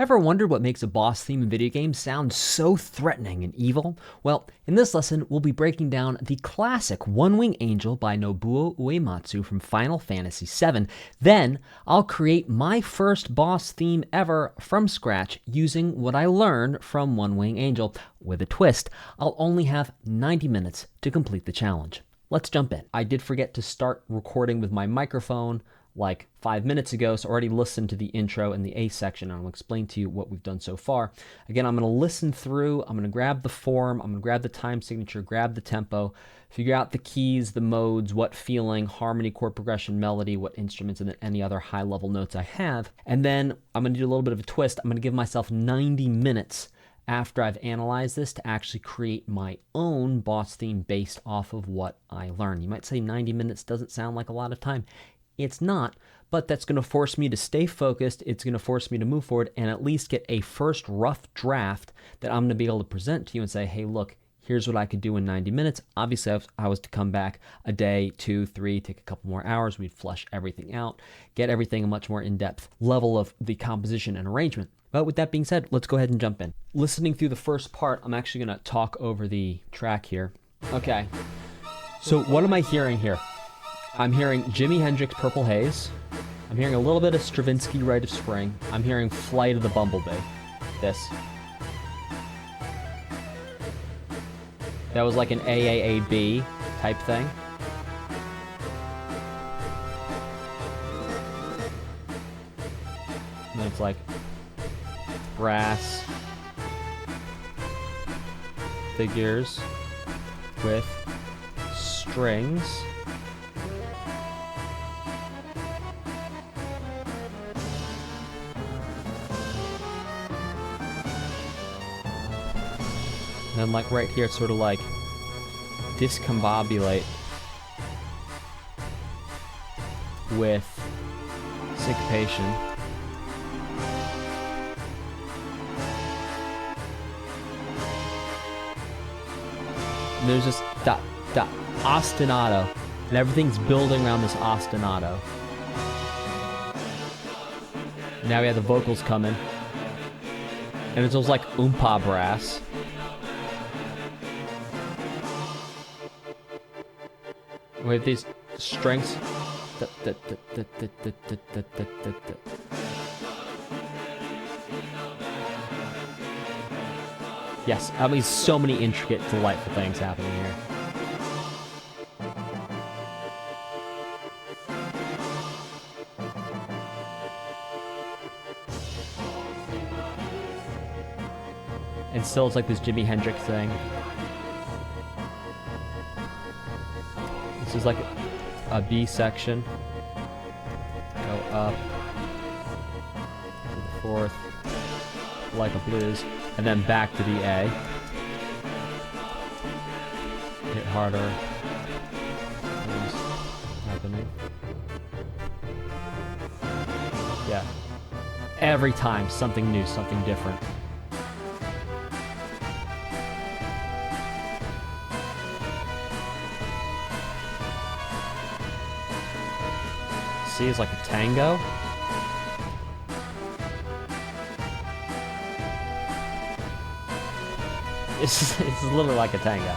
Ever wondered what makes a boss theme in video games sound so threatening and evil? Well, in this lesson, we'll be breaking down the classic One-Wing Angel by Nobuo Uematsu from Final Fantasy VII. Then, I'll create my first boss theme ever from scratch using what I learned from One-Wing Angel. With a twist, I'll only have 90 minutes to complete the challenge. Let's jump in. I did forget to start recording with my microphone like 5 minutes ago, so already listened to the intro and the A section, and I'll explain to you what we've done so far. Again, I'm going to listen through, I'm going to grab the form, I'm going to grab the time signature, grab the tempo, figure out the keys, the modes, what feeling, harmony, chord progression, melody, what instruments, and then any other high-level notes I have. And then I'm going to do a little bit of a twist. I'm going to give myself 90 minutes after I've analyzed this to actually create my own boss theme based off of what I learned. You might say 90 minutes doesn't sound like a lot of time. It's not, but that's going to force me to stay focused. It's going to force me to move forward and at least get a first rough draft that I'm going to be able to present to you and say, hey, look, here's what I could do in 90 minutes. Obviously, if I was to come back a day, 2, 3, take a couple more hours, we'd flush everything out, get everything a much more in-depth level of the composition and arrangement. But with that being said, let's go ahead and jump in. Listening through the first part, I'm actually going to talk over the track here. Okay, so what am I hearing here? I'm hearing Jimi Hendrix, Purple Haze. I'm hearing a little bit of Stravinsky, Rite of Spring. I'm hearing Flight of the Bumblebee. This. That was like an AAAB type thing. And then it's like brass figures with strings. And then like right here, it's sort of like discombobulate with syncopation. And there's this the ostinato, and everything's building around this ostinato. Now we have the vocals coming, and it's almost like oompa brass. We have these strings. Yes, I mean, so many intricate, delightful things happening here. And still it's like this Jimi Hendrix thing. This is like a B section. Go up to the fourth, like a blues, and then back to the A. Hit harder. What's happening? Yeah. Every time, something new, something different. Is like a tango. It's literally like a tango.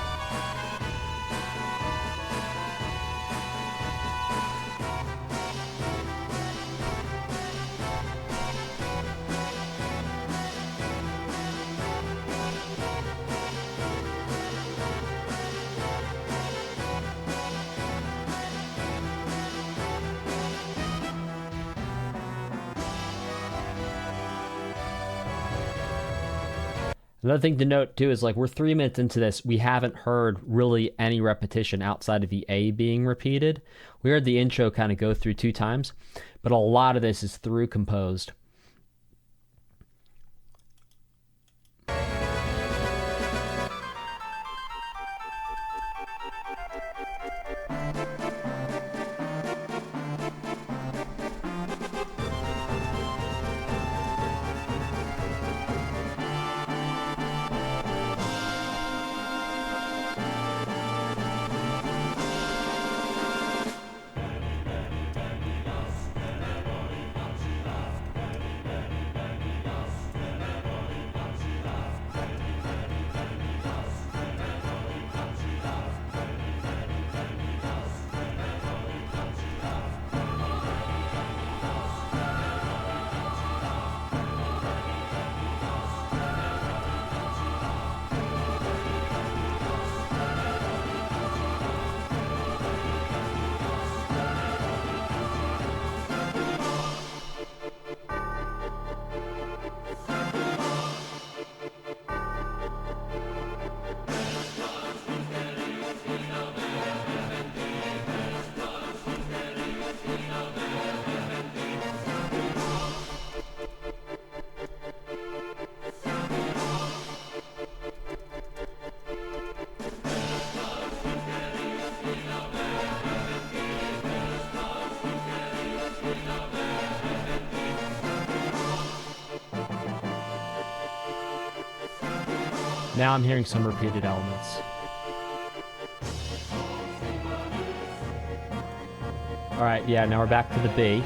Another thing to note too is like we're 3 minutes into this, we haven't heard really any repetition outside of the A being repeated. We heard the intro kind of go through 2 times, but a lot of this is through composed. Now I'm hearing some repeated elements. All right, yeah, now we're back to the B.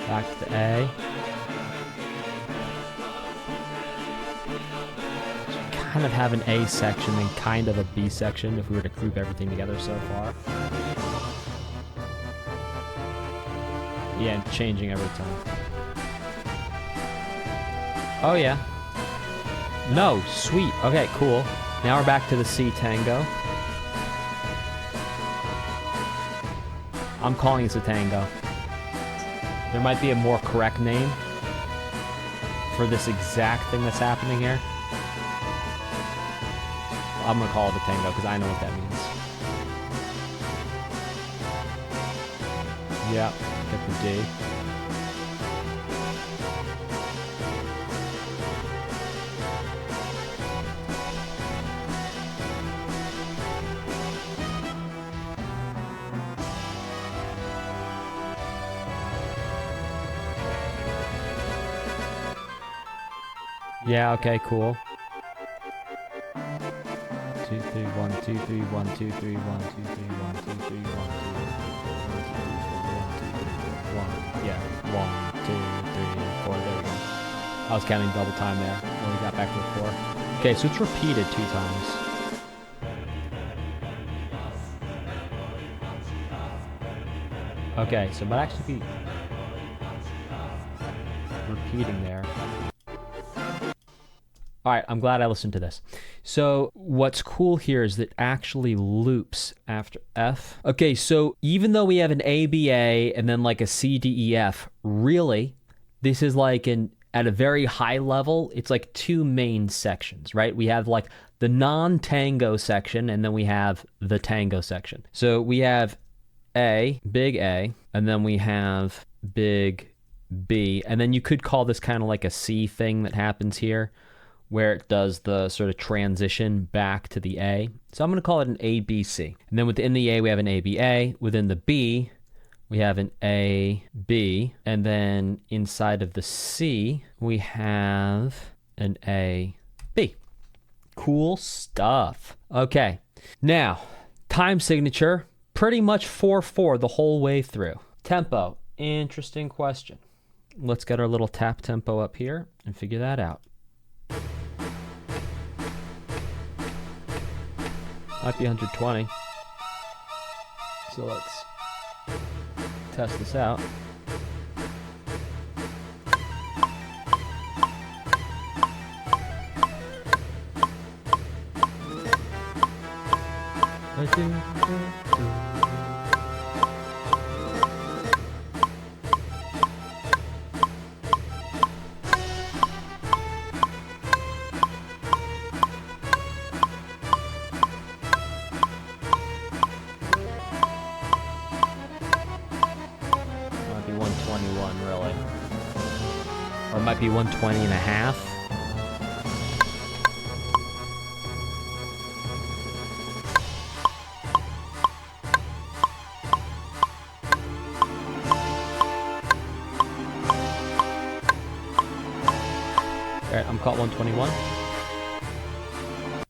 Back to A. Kind of have an A section and kind of a B section if we were to group everything together so far. Yeah, and changing every time. Oh yeah. No, sweet. Okay, cool. Now we're back to the C tango. I'm calling this a tango. There might be a more correct name for this exact thing that's happening here. I'm gonna call it a tango because I know what that means. Yeah, get the D. Yeah, okay, cool. 2 3 1 2 3 1 2 3 1 2 3 1 2 3 1 2 1 2 3 1. Yeah, 1 2 3 4. There we go. I was counting double time there when we got back to the 4. Okay, so it's repeated 2 times. Okay, so it might actually be repeating there. All right, I'm glad I listened to this. So what's cool here is that it actually loops after F. Okay, so even though we have an A, B, A, and then like a C, D, E, F, really, this is like at a very high level, it's like 2 main sections, right? We have like the non-tango section, and then we have the tango section. So we have A, big A, and then we have big B, and then you could call this kind of like a C thing that happens here, where it does the sort of transition back to the A. So I'm going to call it an A, B, C. And then within the A, we have an A, B, A. Within the B, we have an A, B. And then inside of the C, we have an A, B. Cool stuff. Okay. Now, time signature, pretty much 4/4 the whole way through. Tempo, interesting question. Let's get our little tap tempo up here and figure that out. Might be 120. So let's test this out. Or it might be 120 and a half. All right, I'm caught 121.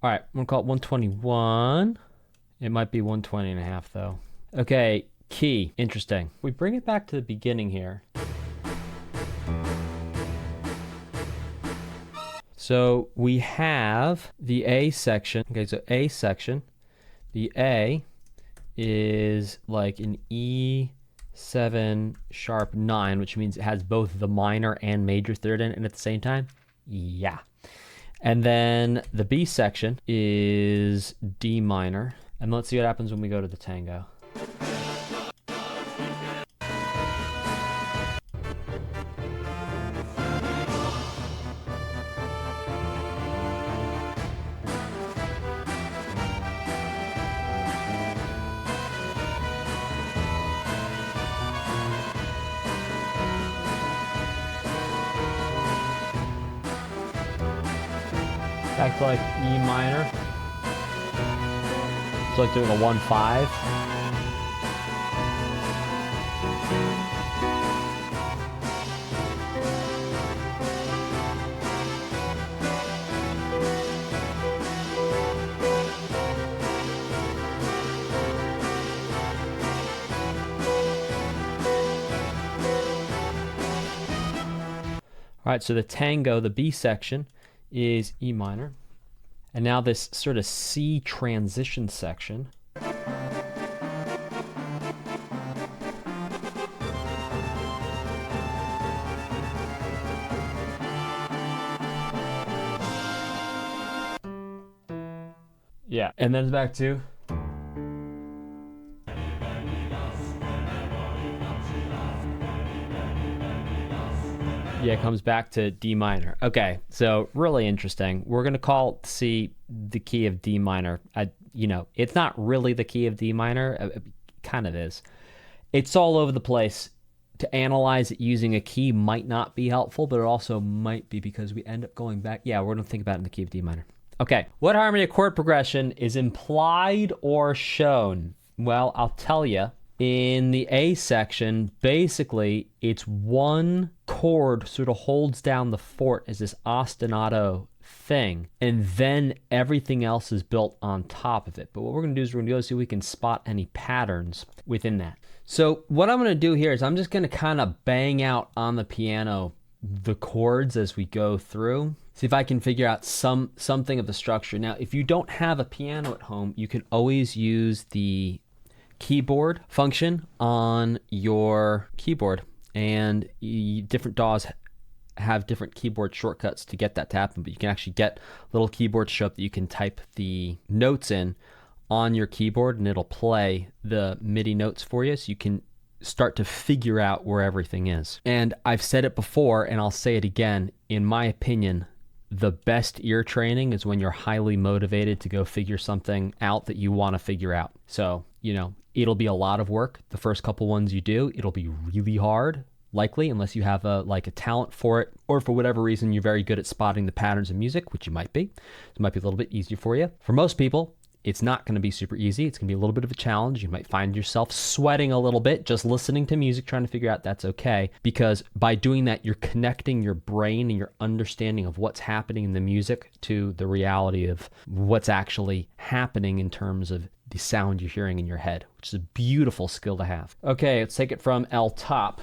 All right, I'm gonna call it 121. It might be 120 and a half though. Okay, key, interesting. We bring it back to the beginning here. So we have the A section. Okay, so A section. The A is like an E7 sharp 9, which means it has both the minor and major third in it at the same time. Yeah. And then the B section is D minor. And let's see what happens when we go to the tango. Back to like E minor. It's like doing a 1-5. All right, so the tango, the B section, is E minor. And now this sort of C transition section. Yeah, and then it's back to. Yeah, it comes back to D minor. Okay, so really interesting. We're going to call C the key of D minor. It's not really the key of D minor. It kind of is. It's all over the place. To analyze it using a key might not be helpful, but it also might be because we end up going back. Yeah, we're going to think about it in the key of D minor. Okay, what harmony of chord progression is implied or shown? Well, I'll tell you. In the A section, basically, it's one chord sort of holds down the fort as this ostinato thing, and then everything else is built on top of it. But what we're going to do is we're going to go see if we can spot any patterns within that. So what I'm going to do here is I'm just going to kind of bang out on the piano the chords as we go through. See if I can figure out something of the structure. Now, if you don't have a piano at home, you can always use the keyboard function on your keyboard, and different DAWs have different keyboard shortcuts to get that to happen, but you can actually get little keyboards show up that you can type the notes in on your keyboard and it'll play the MIDI notes for you, so you can start to figure out where everything is. And I've said it before and I'll say it again, in my opinion, the best ear training is when you're highly motivated to go figure something out that you want to figure out. So, it'll be a lot of work. The first couple ones you do, it'll be really hard, likely, unless you have a talent for it, or for whatever reason you're very good at spotting the patterns of music, which you might be. It might be a little bit easier for you. For most people, it's not going to be super easy. It's going to be a little bit of a challenge. You might find yourself sweating a little bit just listening to music, trying to figure out that's okay. Because by doing that, you're connecting your brain and your understanding of what's happening in the music to the reality of what's actually happening in terms of the sound you're hearing in your head, which is a beautiful skill to have. Okay, let's take it from L top.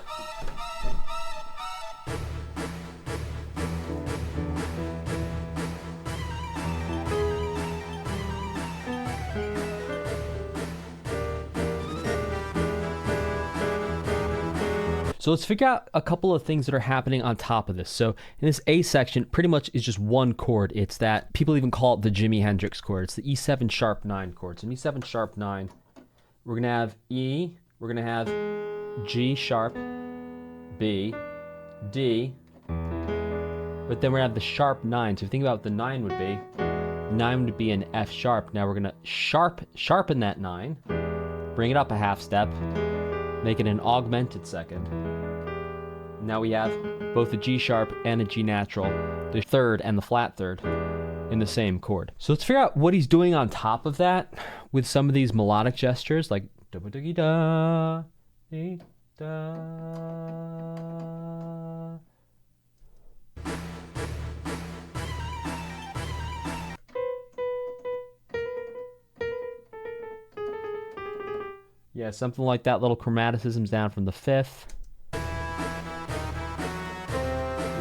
So let's figure out a couple of things that are happening on top of this. So in this A section, pretty much is just one chord. It's that, people even call it the Jimi Hendrix chord. It's the E7 sharp 9 chord. So in E7 sharp 9, we're going to have E, we're going to have G sharp, B, D, but then we're going to have the sharp 9. So if you think about what the 9 would be, 9 would be an F sharp. Now we're going to sharpen that 9, bring it up a half step, make it an augmented second. Now we have both a G sharp and a G natural, the third and the flat third in the same chord. So let's figure out what he's doing on top of that with some of these melodic gestures, like da da da da. Yeah, something like that, little chromaticisms down from the fifth.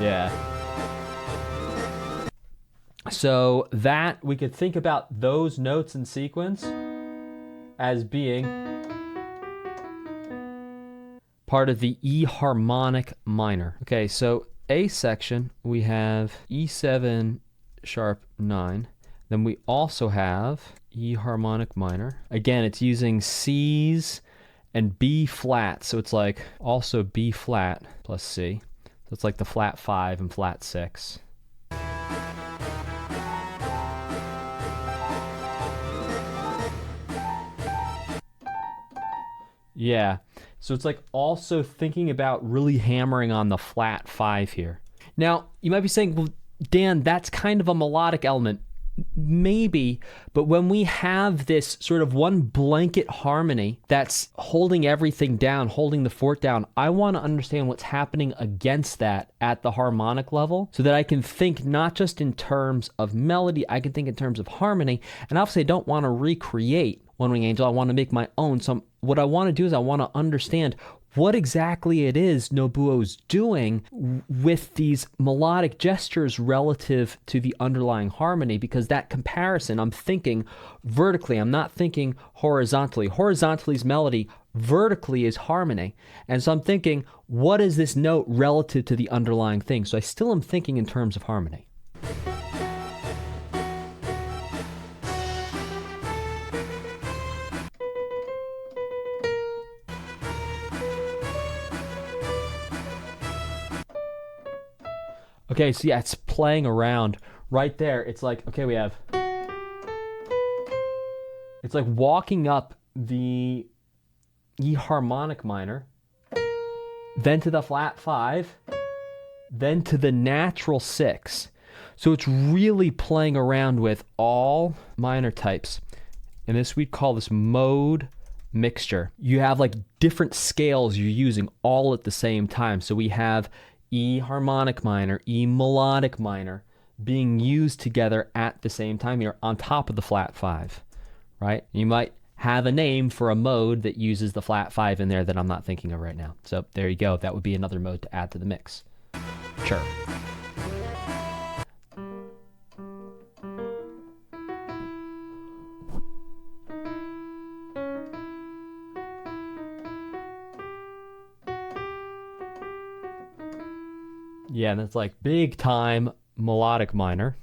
Yeah. So that, we could think about those notes in sequence as being part of the E harmonic minor. Okay, so A section, we have E7 sharp 9. Then we also have E harmonic minor. Again, it's using C's and B flat. So it's like also B flat plus C. So it's like the flat 5 and flat 6. Yeah. So it's like also thinking about really hammering on the flat 5 here. Now, you might be saying, well, Dan, that's kind of a melodic element. Maybe, but when we have this sort of one blanket harmony that's holding everything down, holding the fort down, I want to understand what's happening against that at the harmonic level so that I can think not just in terms of melody, I can think in terms of harmony. And obviously I don't want to recreate One Wing Angel, I want to make my own. So what I want to do is I want to understand what exactly it is Nobuo's doing with these melodic gestures relative to the underlying harmony, because that comparison, I'm thinking vertically, I'm not thinking horizontally. Horizontally is melody, vertically is harmony. And so I'm thinking, what is this note relative to the underlying thing? So I still am thinking in terms of harmony. Okay, so yeah, it's playing around right there. It's like, okay, it's like walking up the E harmonic minor, then to the flat 5, then to the natural 6. So it's really playing around with all minor types. And this, we'd call this mode mixture. You have like different scales you're using all at the same time. So we have E harmonic minor, E melodic minor being used together at the same time here on top of the flat 5, right? You might have a name for a mode that uses the flat 5 in there that I'm not thinking of right now. So there you go. That would be another mode to add to the mix. Sure. Yeah, and it's like big time melodic minor.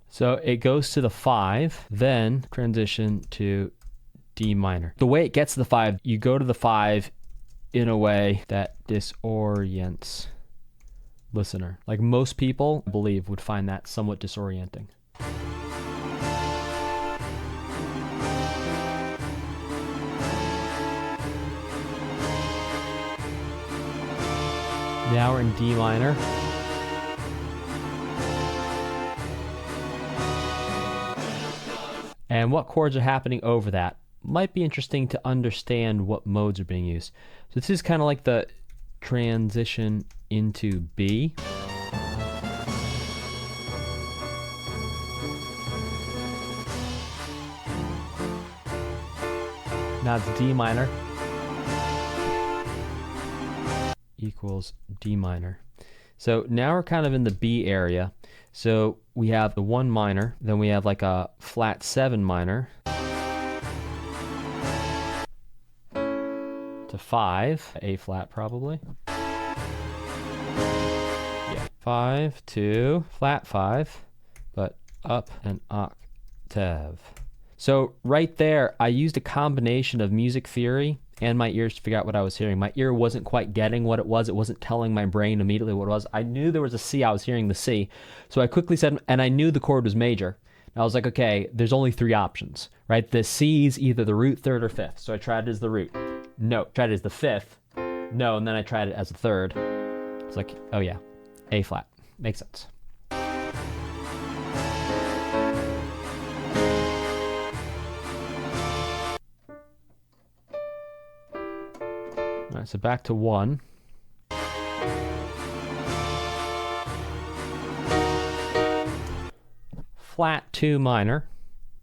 So it goes to the 5, then transition to D minor. The way it gets to the 5, you go to the 5 in a way that disorients listener. Like most people, I believe, would find that somewhat disorienting. Now we're in D minor. And what chords are happening over that? Might be interesting to understand what modes are being used. So this is kind of like the transition into B. Now it's D minor equals D minor. So now we're kind of in the B area. So we have the 1 minor, then we have like a flat 7 minor to 5, A flat probably. Yeah, 5 to flat 5, but up an octave. So right there, I used a combination of music theory and my ears to figure out what I was hearing. My ear wasn't quite getting what it was. It wasn't telling my brain immediately what it was. I knew there was a C. I was hearing the C. So I quickly said, and I knew the chord was major. And I was like, okay, there's only 3 options, right? The C is either the root, 3rd, or 5th. So I tried it as the root. No. Tried it as the 5th. No. And then I tried it as a 3rd. It's like, oh yeah, A flat. Makes sense. All right, so back to 1. Flat 2 minor,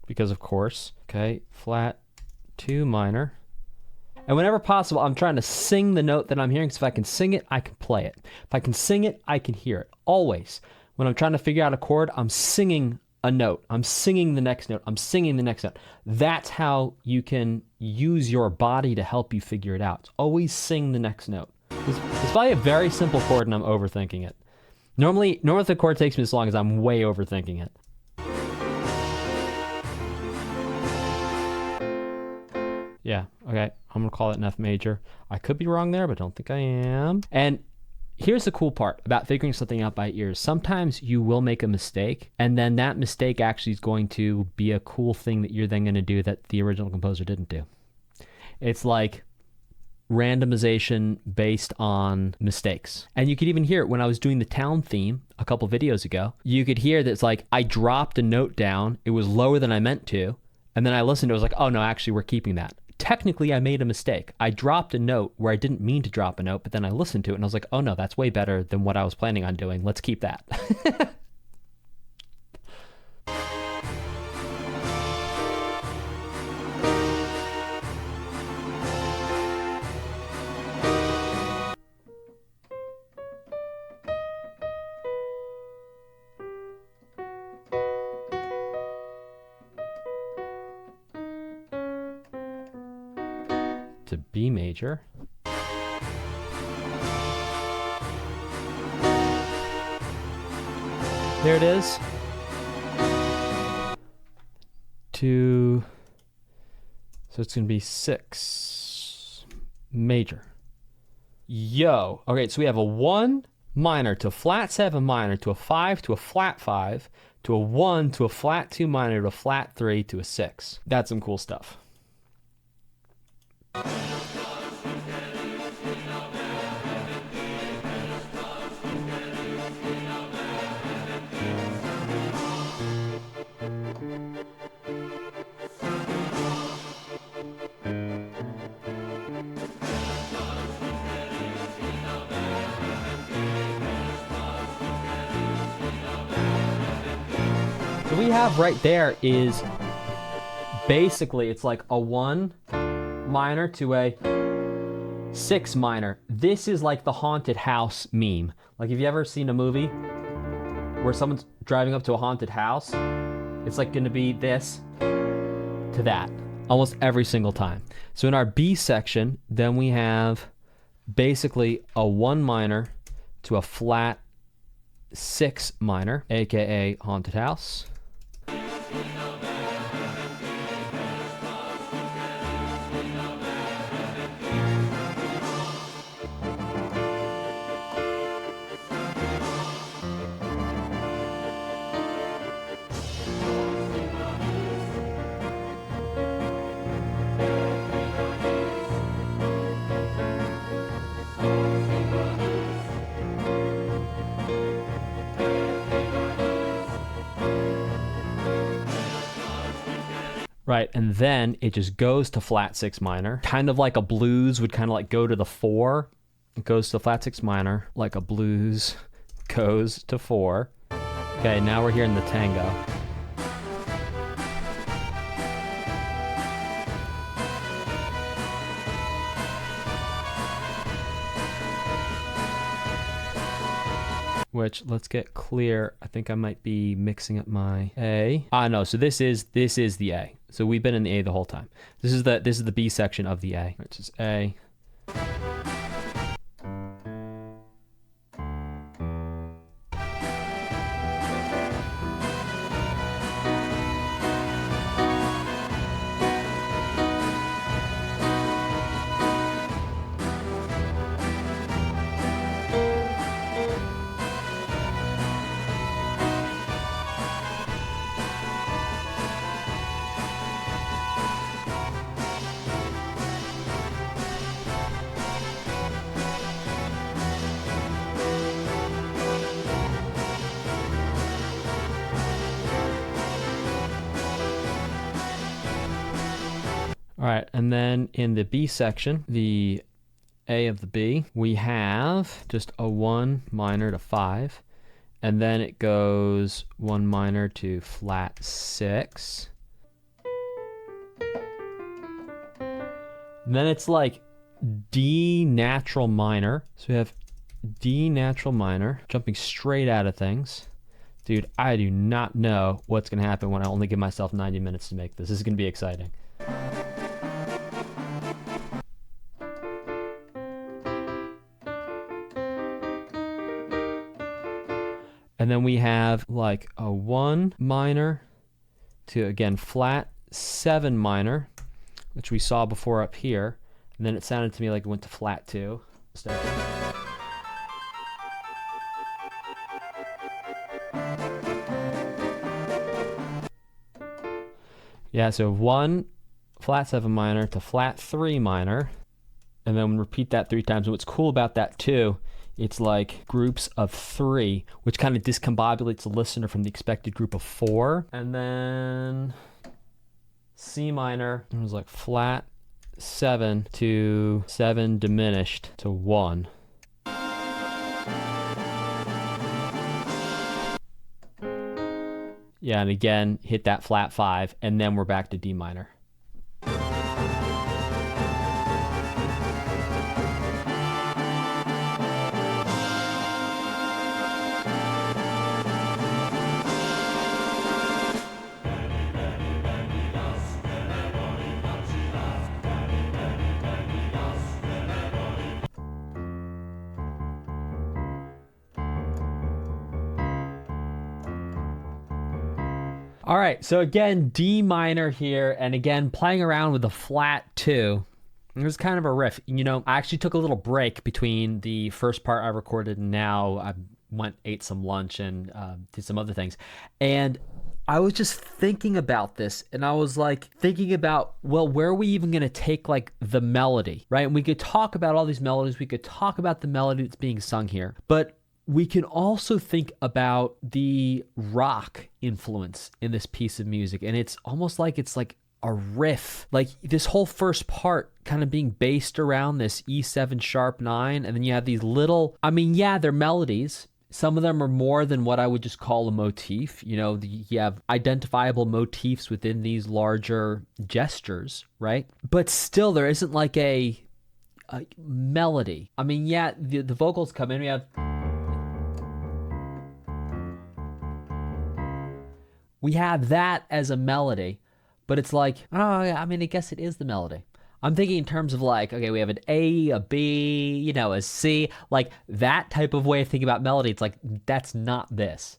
because of course. Okay, flat 2 minor. And whenever possible, I'm trying to sing the note that I'm hearing. So if I can sing it, I can play it. If I can sing it, I can hear it. Always. When I'm trying to figure out a chord, I'm singing a note. I'm singing the next note. I'm singing the next note. That's how you can use your body to help you figure it out. Always sing the next note. It's probably a very simple chord and I'm overthinking it. Normally if the chord takes me this long is I'm way overthinking it. Yeah, okay. I'm going to call it an F major. I could be wrong there, but I don't think I am. And Here's the cool part about figuring something out by ear. Sometimes you will make a mistake, and then that mistake actually is going to be a cool thing that you're then going to do that the original composer didn't do. It's like randomization based on mistakes. And you could even hear it when I was doing the town theme a couple videos ago. You could hear that it's like I dropped a note down, it was lower than I meant to, and then I listened to it, I was like, oh no, actually we're keeping that. Technically I made a mistake. I dropped a note where I didn't mean to drop a note, but then I listened to it and I was like, oh no, that's way better than what I was planning on doing. Let's keep that. To B major. There it is. To, so it's going to be 6 major. Yo. Okay, so we have a 1 minor to a flat 7 minor to a 5 to a flat 5 to a 1 to a flat 2 minor to a flat 3 to a 6. That's some cool stuff. So we have right there is basically it's like a 1 minor to a 6 minor. This is like the haunted house meme. Like, have you ever seen a movie where someone's driving up to a haunted house? It's like gonna be this to that almost every single time. So in our B section, then we have basically a 1 minor to a flat 6 minor, aka haunted house. Right, and then it just goes to flat 6 minor, kind of like a blues would kind of like go to the 4. It goes to flat 6 minor, like a blues goes to 4. Okay, now we're hearing the tango. Which, let's get clear, I think I might be mixing up my A. No, so this is the A. So we've been in the A the whole time. This is the B section of the A, which is A. All right, and then in the B section, the A of the B, we have just a 1 minor to 5, and then it goes 1 minor to flat 6. And then it's like D natural minor. So we have D natural minor, jumping straight out of things. Dude, I do not know what's going to happen when I only give myself 90 minutes to make this. This is going to be exciting. And then we have like a 1 minor to, again, flat 7 minor, which we saw before up here. And then it sounded to me like it went to flat 2. Yeah, so 1 flat 7 minor to flat 3 minor, and then repeat that 3 times. And what's cool about that too, it's like groups of 3, which kind of discombobulates the listener from the expected group of 4. And then C minor, it was like flat 7 to 7 diminished to 1. Yeah, and again, hit that flat 5, and then we're back to D minor. All right, so again, D minor here, and again, playing around with the flat 2. It was kind of a riff. You know, I actually took a little break between the first part I recorded and now. I ate some lunch and did some other things. And I was just thinking about this, and I was like thinking about, well, where are we even going to take like the melody, right? And we could talk about all these melodies. We could talk about the melody that's being sung here, but we can also think about the rock influence in this piece of music. And it's almost like it's like a riff, like this whole first part kind of being based around this E7 sharp 9. And then you have these little, I mean, yeah, they're melodies. Some of them are more than what I would just call a motif. You know, you have identifiable motifs within these larger gestures, right? But still, there isn't like a melody. I mean, yeah, the vocals come in. We have... We have that as a melody, but it's like, oh, yeah, I mean, I guess it is the melody. I'm thinking in terms of like, okay, we have an A, a B, you know, a C, like that type of way of thinking about melody. It's like, that's not this.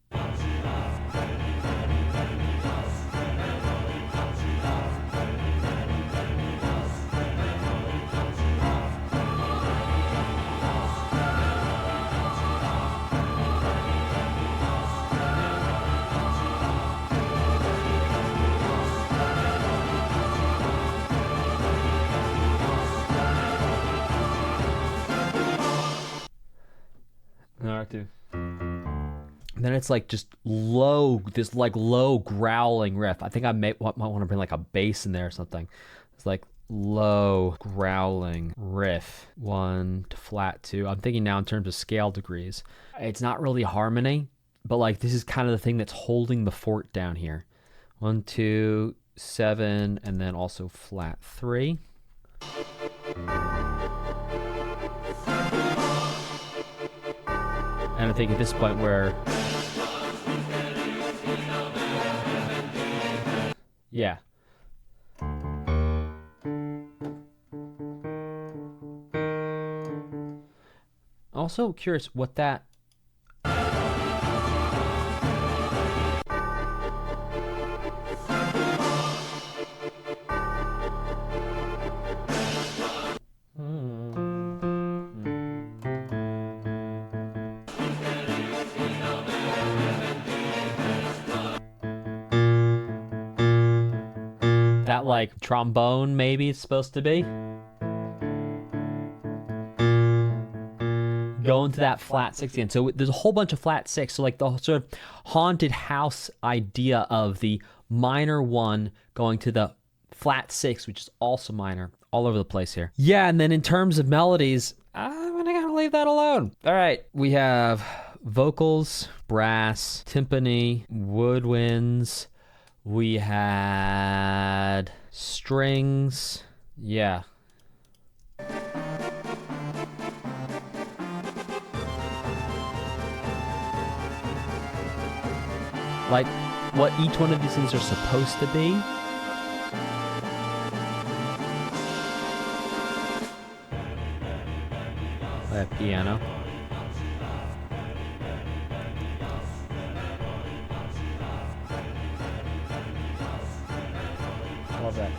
And then it's like just low, this like low growling riff. I think I might want to bring like a bass in there or something. It's like low growling riff. 1 to flat 2. I'm thinking now in terms of scale degrees. It's not really harmony, but like this is kind of the thing that's holding the fort down here. 1, 2, 7, and then also flat 3. And I think at this point where, yeah. Also curious what that... That like trombone maybe it's supposed to be. Going to that flat 6 again. So there's a whole bunch of flat 6. So like the sort of haunted house idea of the minor 1 going to the flat 6, which is also minor, all over the place here. Yeah, and then in terms of melodies, I'm gonna leave that alone. All right, we have vocals, brass, timpani, woodwinds. We had strings. Yeah. Like what each one of these things are supposed to be. That piano. Love that.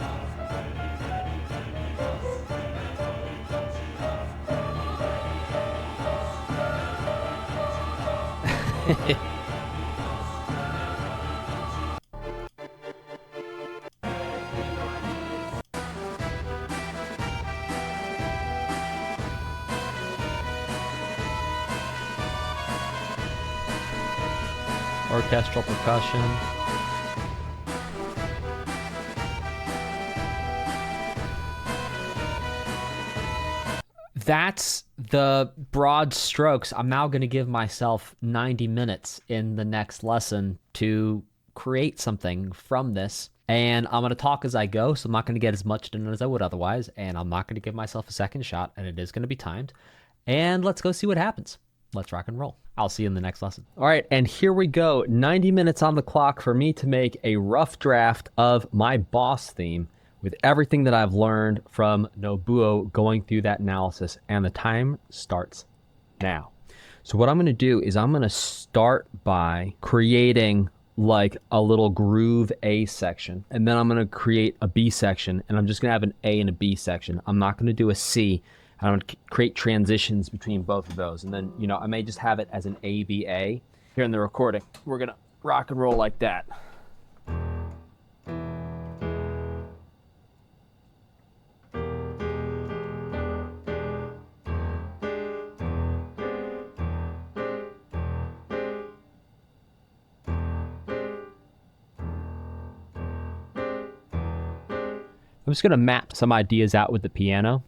orchestral percussion. That's the broad strokes. I'm now going to give myself 90 minutes in the next lesson to create something from this. And I'm going to talk as I go, so I'm not going to get as much done as I would otherwise. And I'm not going to give myself a second shot, and it is going to be timed. And let's go see what happens. Let's rock and roll. I'll see you in the next lesson. All right, and here we go. 90 minutes on the clock for me to make a rough draft of my boss theme with everything that I've learned from 𝐉𝐴𝐲 going through that analysis, and the time starts now. So what I'm going to do is I'm going to start by creating like a little groove A section, and then I'm going to create a B section, and I'm just going to have an A and a B section. I'm not going to do a C. I'm going to create transitions between both of those, and then, you know, I may just have it as an ABA. Here in the recording, we're going to rock and roll like that. I'm just going to map some ideas out with the piano.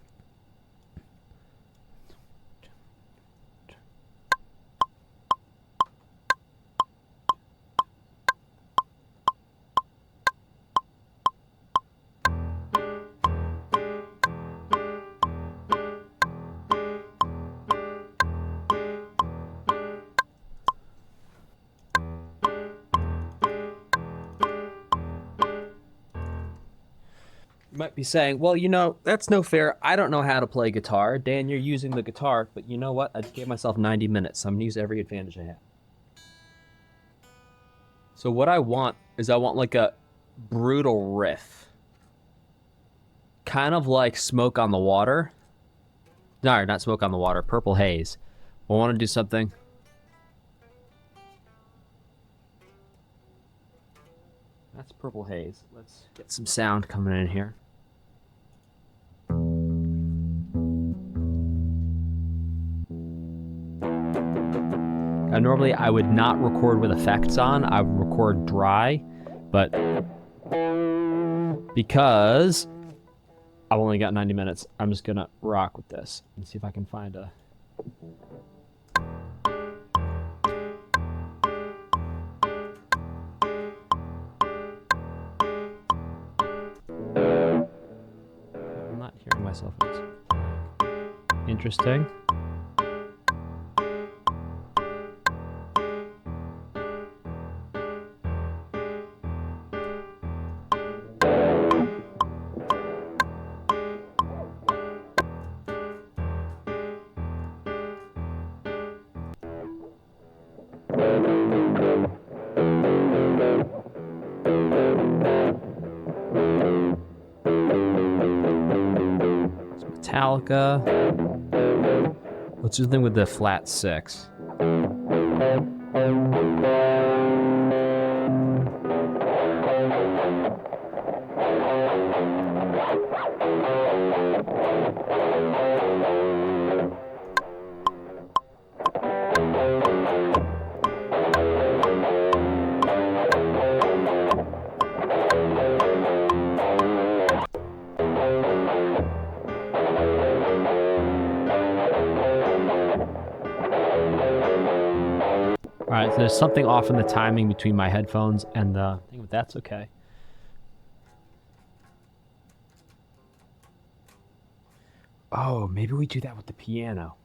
You might be saying, well, you know, that's no fair. I don't know how to play guitar. Dan, you're using the guitar, but you know what? I just gave myself 90 minutes. So I'm going to use every advantage I have. So what I want is I want like a brutal riff. Kind of like Smoke on the Water. No, not Smoke on the Water. Purple Haze. I want to do something. That's Purple Haze. Let's get some sound coming in here. Normally I would not record with effects on. I would record dry, but because I've only got 90 minutes, I'm just gonna rock with this and see if I can find a... I'm not hearing myself. Interesting. Metallica. Let's do the thing with the flat 6. All right, so there's something off in the timing between my headphones and the thing, but that's okay. Oh, maybe we do that with the piano.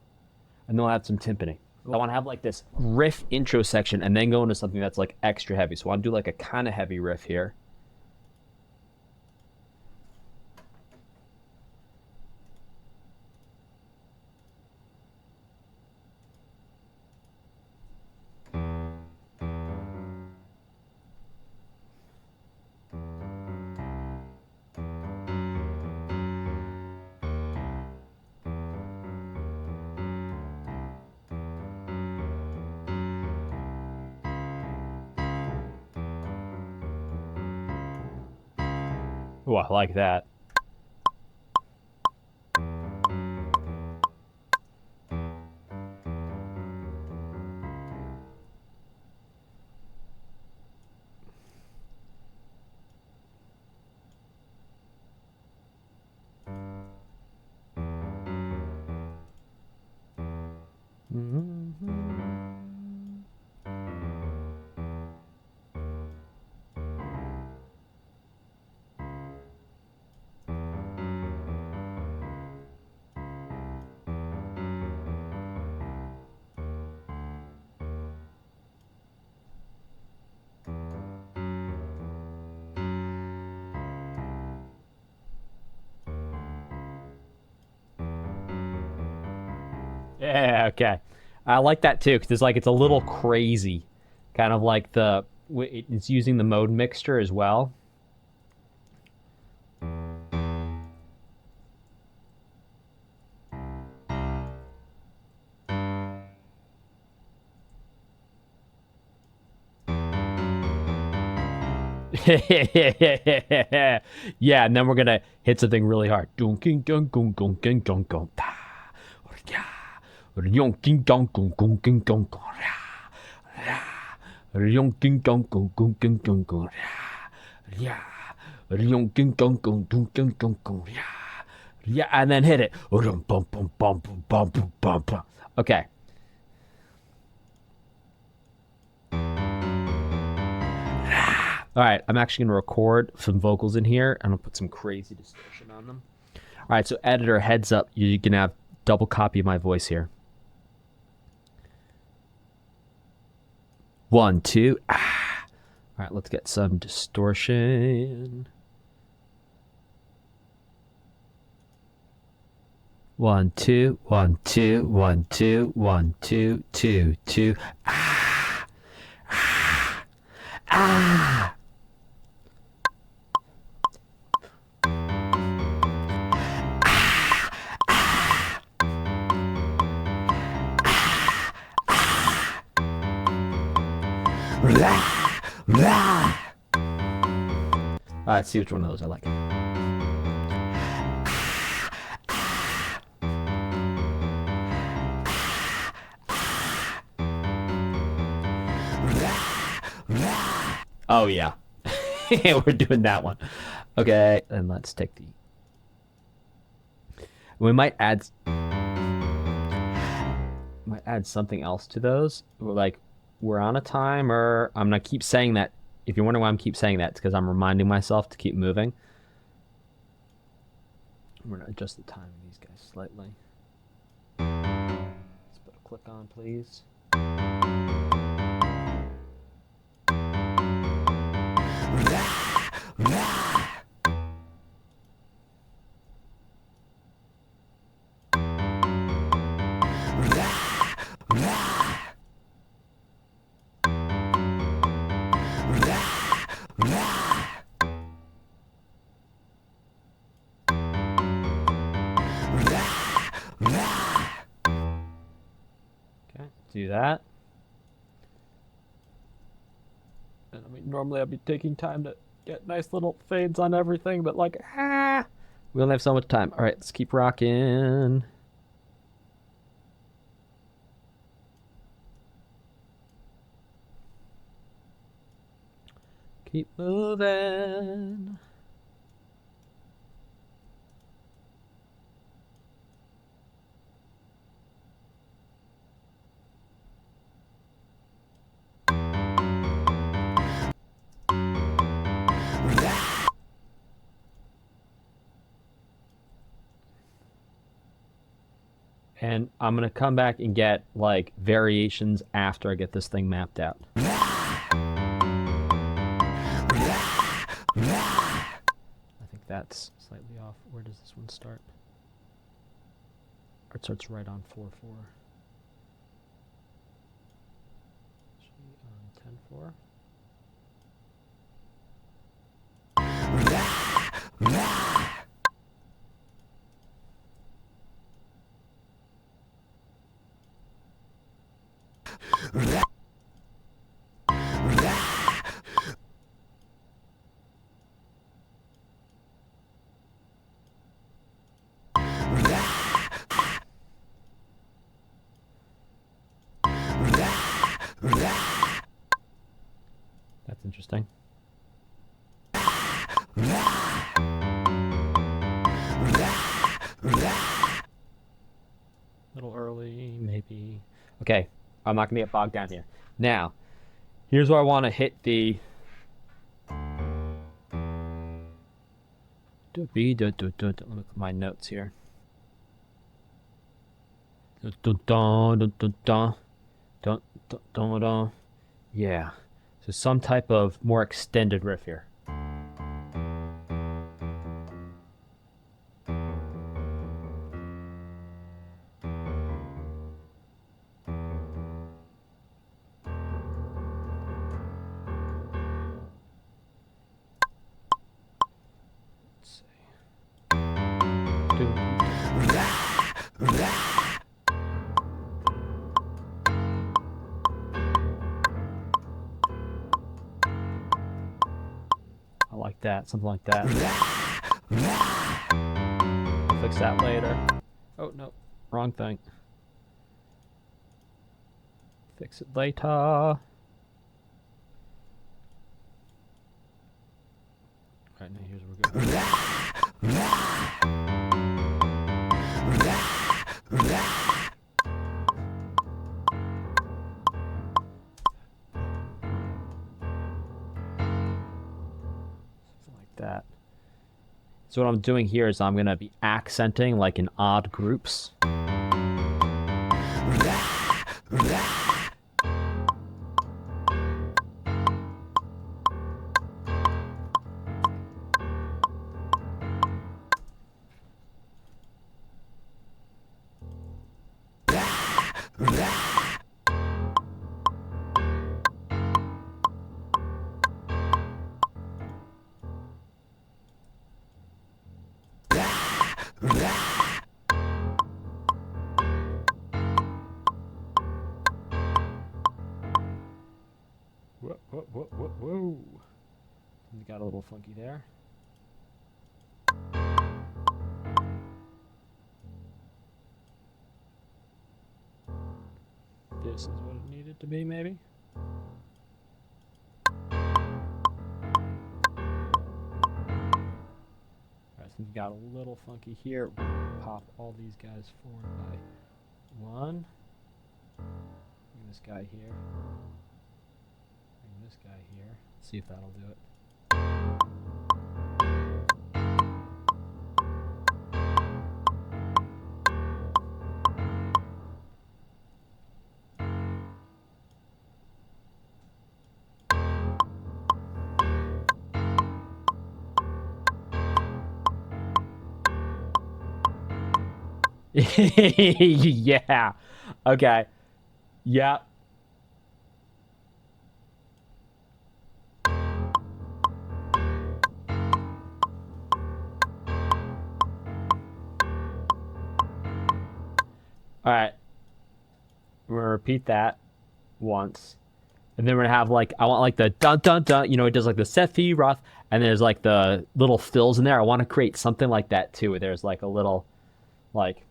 And then we'll have some timpani. I want to have like this riff intro section and then go into something that's like extra heavy. So I want to do like a kind of heavy riff here. Oh, I like that. Yeah, okay. I like that too, because it's a little crazy. Kind of like it's using the mode mixture as well. Yeah, and then we're gonna hit something really hard. Yeah, and then hit it. Okay. All right, I'm actually going to record some vocals in here. I'm going to put some crazy distortion on them. All right, so editor, heads up. You can have double copy of my voice here. 1, 2. Ah. All right, let's get some distortion. 1, 2, 1, 2, 1, 2, 1, 2, 2, 2. Ah. Ah. Ah. Let's see which one of those I like. Oh yeah. We're doing that one. Okay, and let's take the... We might add something else to those. Like, we're on a timer. I'm gonna keep saying that. If you're wondering why I'm keep saying that, it's because I'm reminding myself to keep moving. We're gonna adjust the time of these guys slightly. Let's put a click on, please. Do that. And I mean, normally I'd be taking time to get nice little fades on everything, but we only have so much time. All right, let's keep rocking. Keep moving. And I'm going to come back and get like variations after I get this thing mapped out. I think that's slightly off. Where does this one start? It starts right on 4/4. G on 10/4. That's interesting. Little early, maybe. Okay, I'm not gonna get bogged down here. Now, here's where I want to hit the... Let me look at my notes here. Yeah. So some type of more extended riff here. I like that, something like that. I'll fix that later. Oh, no, wrong thing. Fix it later. All right, now here's where we're going. That. So what I'm doing here is I'm going to be accenting like in odd groups. Whoa. We got a little funky there. This is what it needed to be, maybe. Alright, so we got a little funky here. Pop all these guys forward by one. Bring this guy here. Bring this guy here. See if that'll do it. Yeah. Okay. Yeah. All right. We're gonna repeat that once. And then we're gonna have like, I want like the dun dun dun, you know, it does like the Sephiroth, and there's like the little fills in there. I want to create something like that too, where there's like a little, like,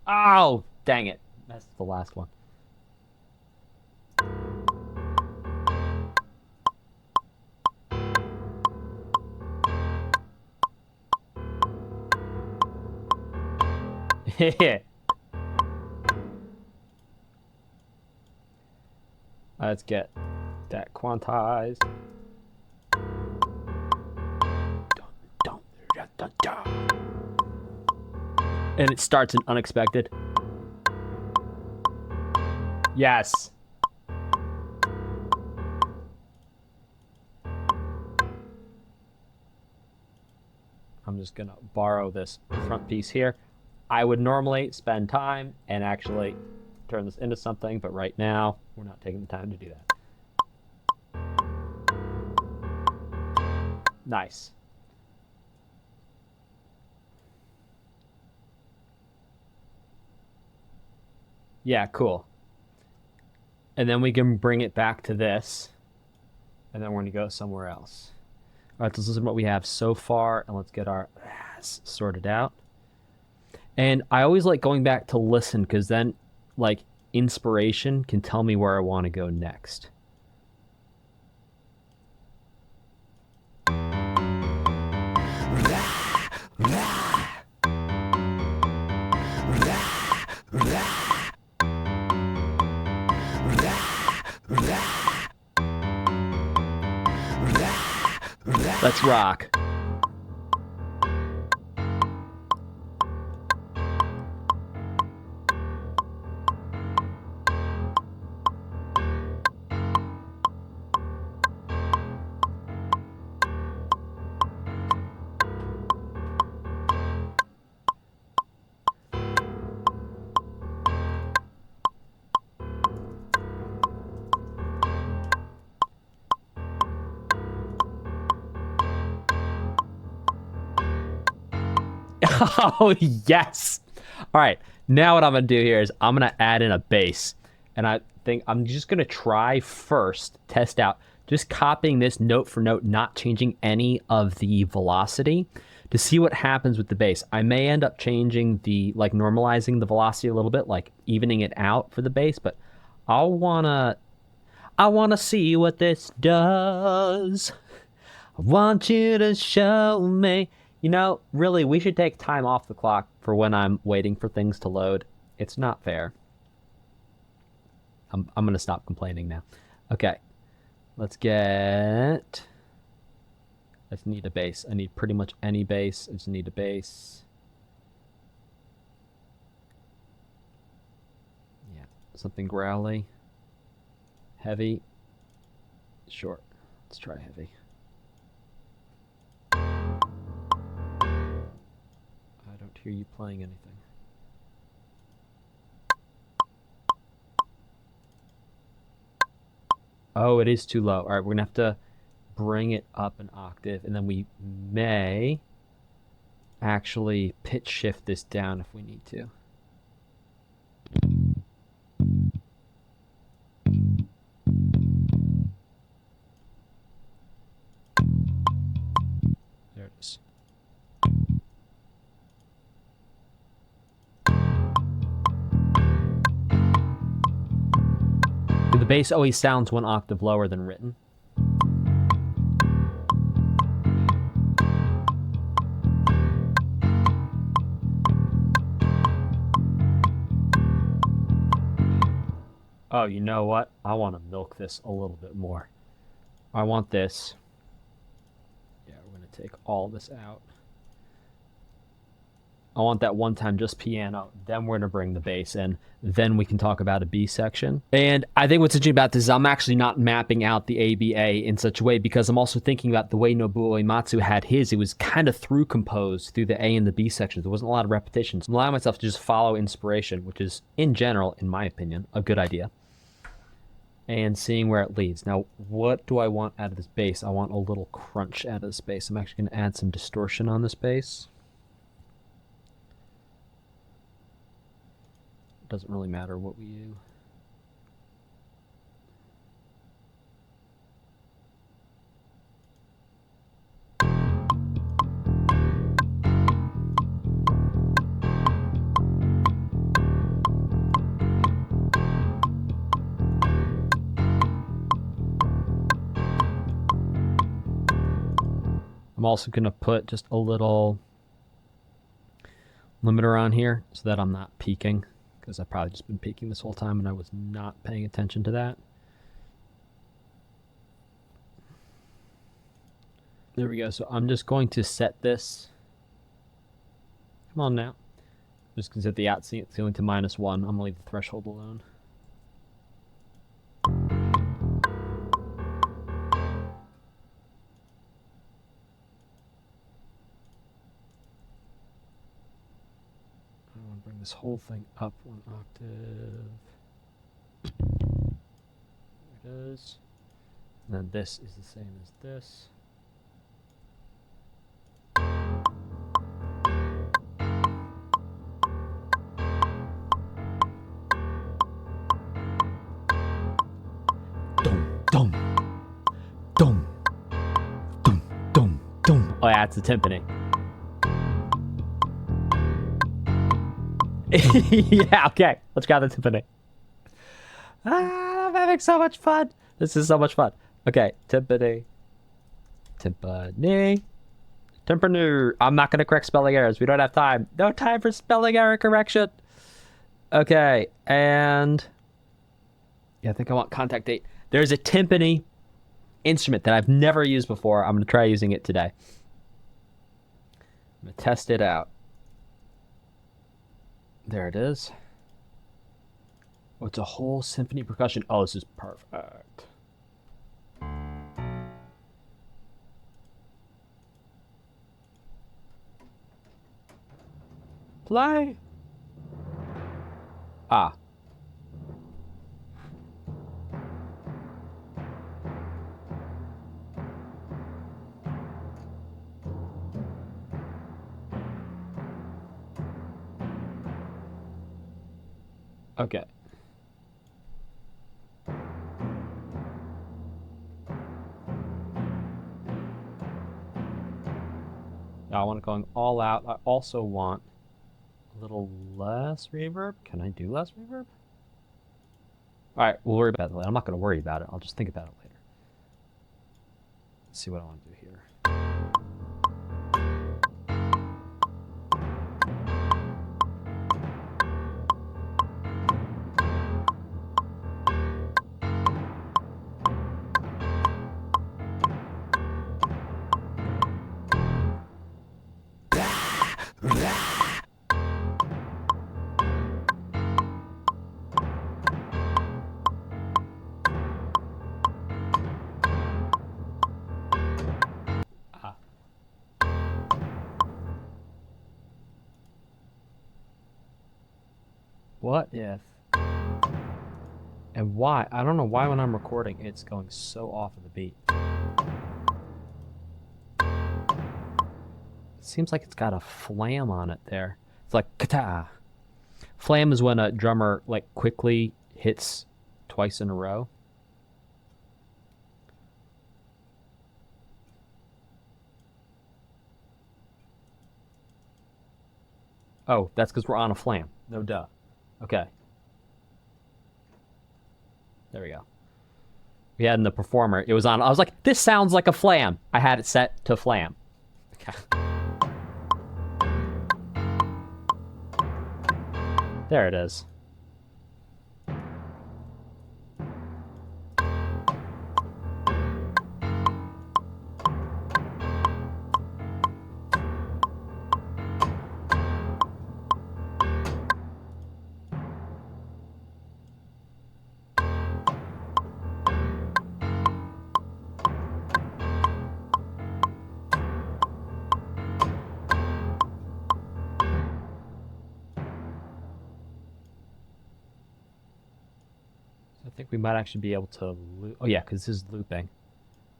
oh, dang it. That's the last one. Let's get that quantized. And it starts in unexpected. Yes. I'm just gonna borrow this front piece here. I would normally spend time and actually turn this into something, but right now we're not taking the time to do that. Nice. Yeah, cool. And then we can bring it back to this, and then we're gonna go somewhere else. All right, so this is what we have so far, and let's get our sorted out. And I always like going back to listen, because then like inspiration can tell me where I want to go next. Let's rock. Oh, yes. All right. Now what I'm going to do here is I'm going to add in a bass. And I think I'm just going to try first, test out, just copying this note for note, not changing any of the velocity to see what happens with the bass. I may end up changing the, like normalizing the velocity a little bit, like evening it out for the bass, but I wanna see what this does. I want you to show me. You know, really, we should take time off the clock for when I'm waiting for things to load. It's not fair. I'm gonna stop complaining now. Okay, let's get. I just need a bass. I need pretty much any bass. I just need a bass. Yeah, something growly. Heavy. Short. Let's try heavy. I don't hear you playing anything. Oh, it is too low. All right, we're gonna have to bring it up an octave, and then we may actually pitch shift this down if we need to. There it is. The bass always sounds one octave lower than written. Oh, you know what? I want to milk this a little bit more. I want this. Yeah, we're going to take all this out. I want that one time just piano. Then we're going to bring the bass in. Then we can talk about a B section. And I think what's interesting about this is I'm actually not mapping out the ABA in such a way because I'm also thinking about the way Nobuo Uematsu had his. It was kind of through composed through the A and the B sections. There wasn't a lot of repetitions. I'm allowing myself to just follow inspiration, which is, in general, in my opinion, a good idea. And seeing where it leads. Now, what do I want out of this bass? I want a little crunch out of this bass. I'm actually going to add some distortion on this bass. Doesn't really matter what we do. I'm also going to put just a little limiter on here so that I'm not peaking, because I've probably just been peaking this whole time and I was not paying attention to that. There we go. So I'm just going to set this. Come on now. I'm just going to set the 𝐴𝐶 ceiling to -1. I'm going to leave the threshold alone. Bring this whole thing up 1 octave. There it is. And then this is the same as this. Dum, dum, dum, dum, dum, dum. Oh yeah, it's the timpani. Yeah, okay. Let's grab the timpani. I'm having so much fun. This is so much fun. Okay, timpani. Timpani. Timpani. I'm not going to correct spelling errors. We don't have time. No time for spelling error correction. Okay, and... yeah, I think I want contact date. There's a timpani instrument that I've never used before. I'm going to try using it today. I'm going to test it out. There it is. Oh, it's a whole symphony percussion. Oh, this is perfect. Play. Ah. Okay. Now I want it going all out. I also want a little less reverb. Can I do less reverb? All right, we'll worry about it later. I'm not going to worry about it. I'll just think about it later. Let's see what I want to do here. What if? And why? I don't know why when I'm recording it's going so off of the beat. It seems like it's got a flam on it there. It's like kata. Flam is when a drummer like quickly hits twice in a row. Oh, that's because we're on a flam. No duh. Okay. There we go. We had in the performer, it was on, I was like, this sounds like a flam. I had it set to flam. Okay. There it is. I think we might actually be able to loop. Oh yeah, because this is looping. I'm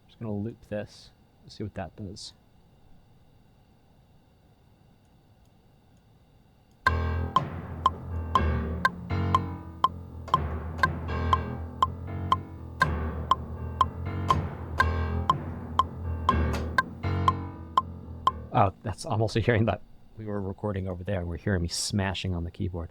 just going to loop this. Let's see what that does. Oh, that's, I'm also hearing that we were recording over there. We're hearing me smashing on the keyboard.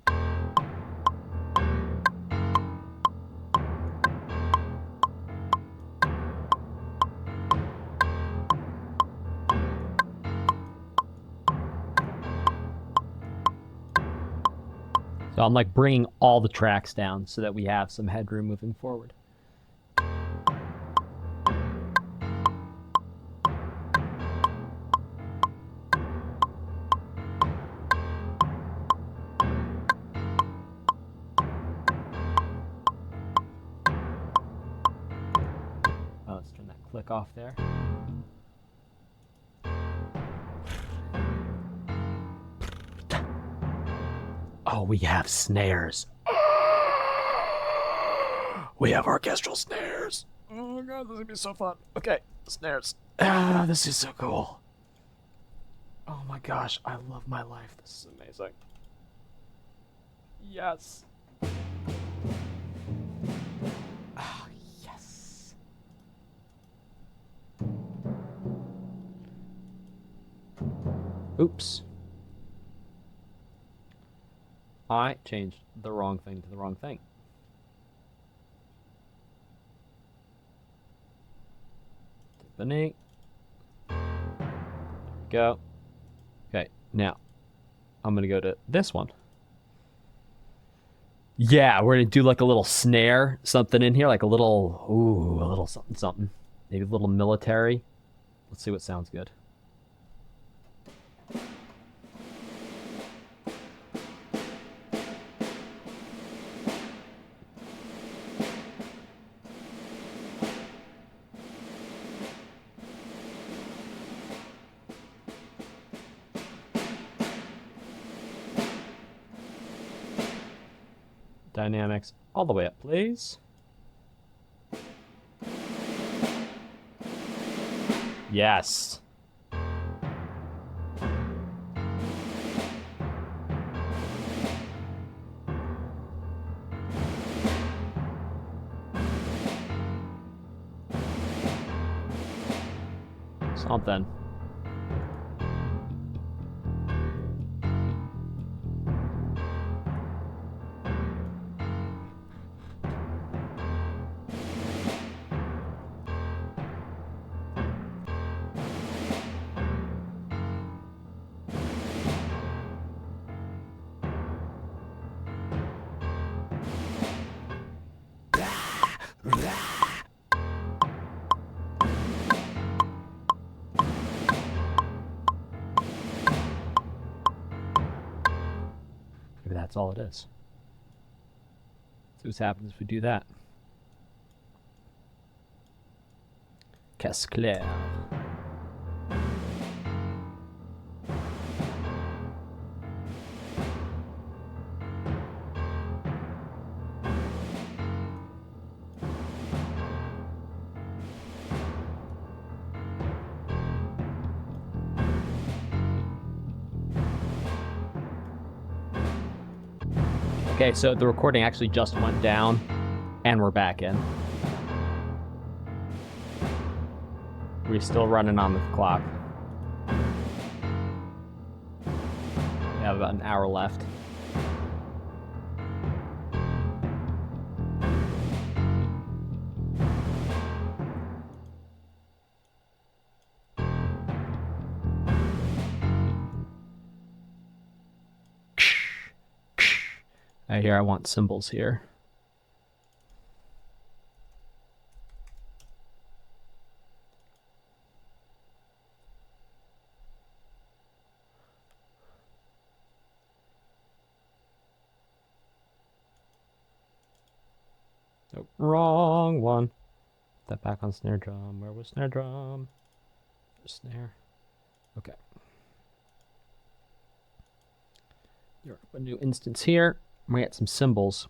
So I'm like bringing all the tracks down so that we have some headroom moving forward. Let's turn that click off there. Oh, we have snares. We have orchestral snares. Oh god, this is gonna be so fun. Okay, snares. This is so cool. Oh my gosh, I love my life. This is amazing. Yes. Ah, yes. Oops. I changed the wrong thing to the wrong thing. Tiffany. There we go. Okay, now I'm gonna go to this one. Yeah, we're gonna do like a little snare, something in here, like a little, ooh, a little something, something. Maybe a little military. Let's see what sounds good. Dynamics all the way up, please. Yes. Something. Maybe that's all it is. See what happens if we do that. 𝐂𝐡𝐞𝐨. Okay, so the recording actually just went down, and we're back in. We're still running on the clock. We have about an hour left. Here I want symbols here. Nope, wrong one. Put that back on snare drum. Where was snare drum? Snare. Okay. Here, a new instance here. I'm gonna get some symbols.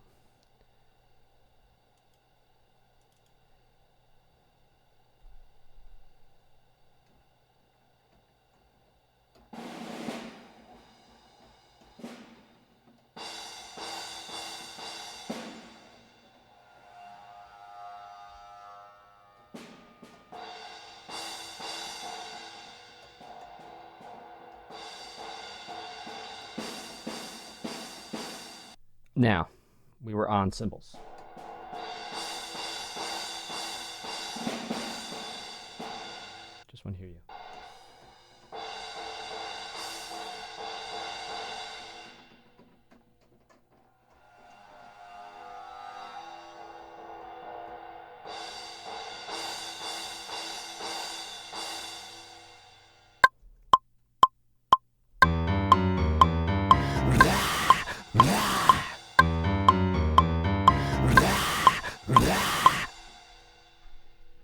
Now, we were on symbols. Just want to hear you.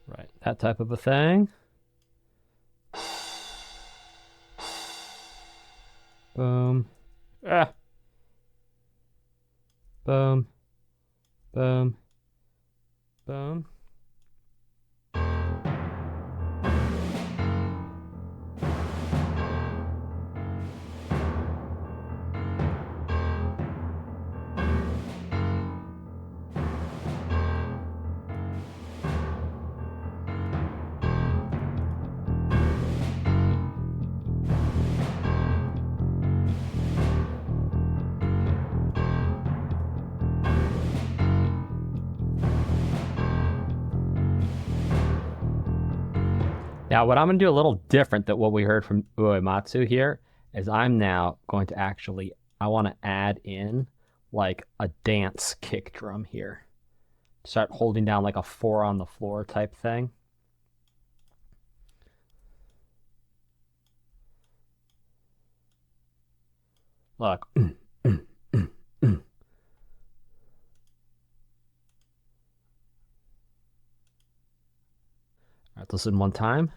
Right, that type of a thing. Boom. Ah. Boom. Boom. Boom. Now, what I'm going to do a little different than what we heard from Uematsu here is I'm now going to actually, I want to add in like a dance kick drum here. Start holding down like a 4 on the floor type thing. Look. All right, listen one time.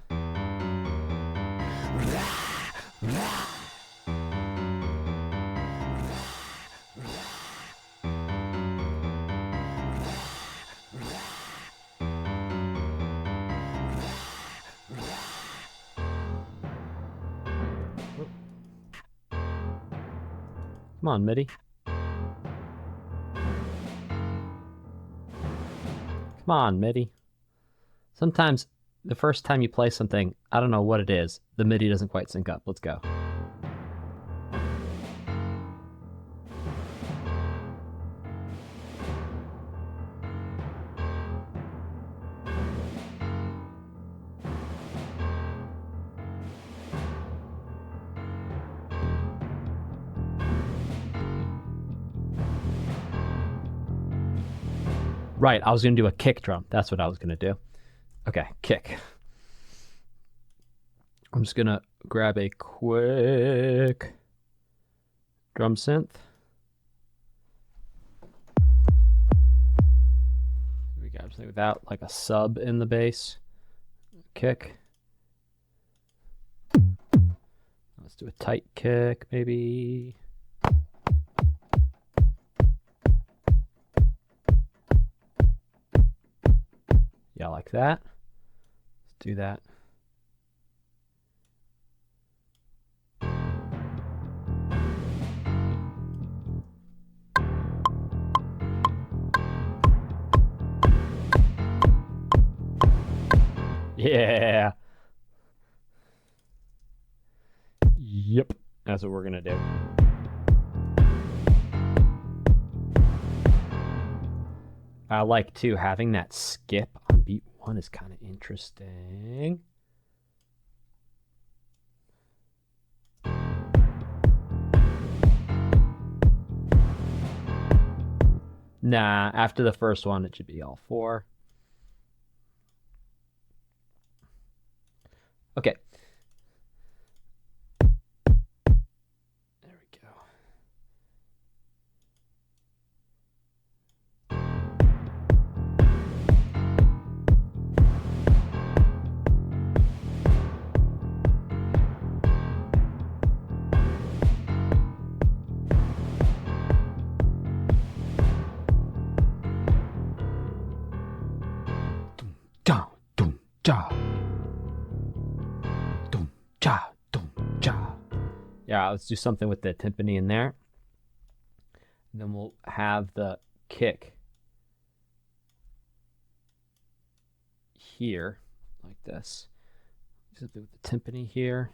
Come on, MIDI. Come on, MIDI. Sometimes the first time you play something, I don't know what it is, the MIDI doesn't quite sync up. Let's go. Right, I was going to do a kick drum. That's what I was going to do. Okay, kick. I'm just going to grab a quick drum synth. We got something without like a sub in the bass. Kick. Let's do a tight kick, maybe. Yeah, like that. Let's do that. Yeah. Yep. That's what we're going to do. I like, too, having that skip on beat 1 is kind of interesting. Nah, after the first one, it should be all 4. Okay. There we go. Dum, dum, da. Dum, ja, dum, ja. Yeah, let's do something with the timpani in there. And then we'll have the kick here, like this. Do something with the timpani here.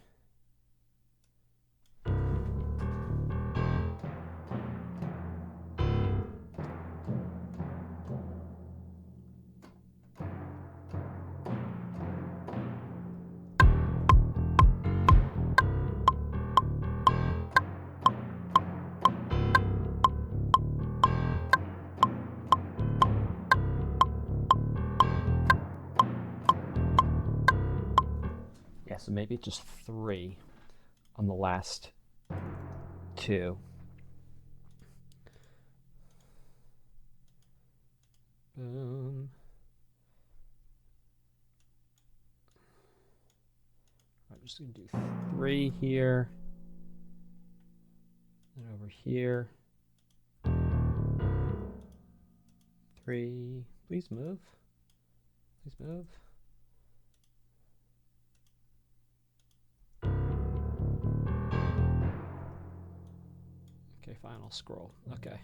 Yeah, so maybe just 3 on the last 2. Boom. I'm just going to do 3 here. And over here. 3. Please move. Please move. Okay, fine, I'll scroll. Okay.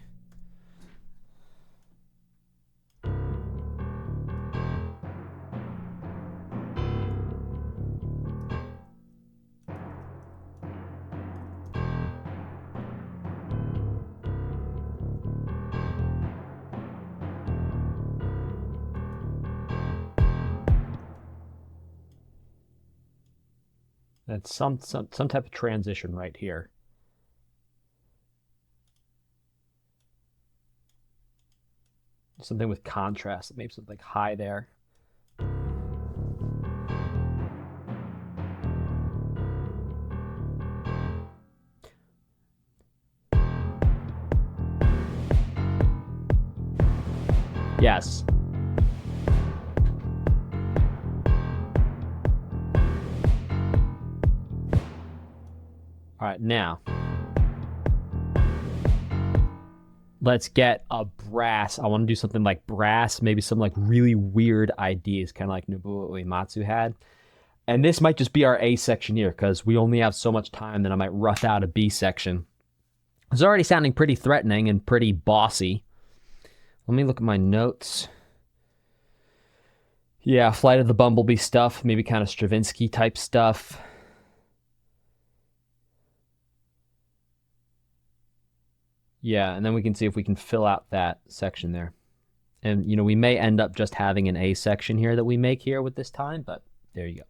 That's some type of transition right here. Something with contrast, maybe something high there. Yes. All right, now let's get a brass. I want to do something like brass, maybe some like really weird ideas, kind of like Nobuo Uematsu had. And this might just be our A section here because we only have so much time that I might rough out a B section. It's already sounding pretty threatening and pretty bossy. Let me look at my notes. Yeah, Flight of the Bumblebee stuff, maybe kind of Stravinsky type stuff. Yeah, and then we can see if we can fill out that section there. And, you know, we may end up just having an A section here that we make here with this time, but there you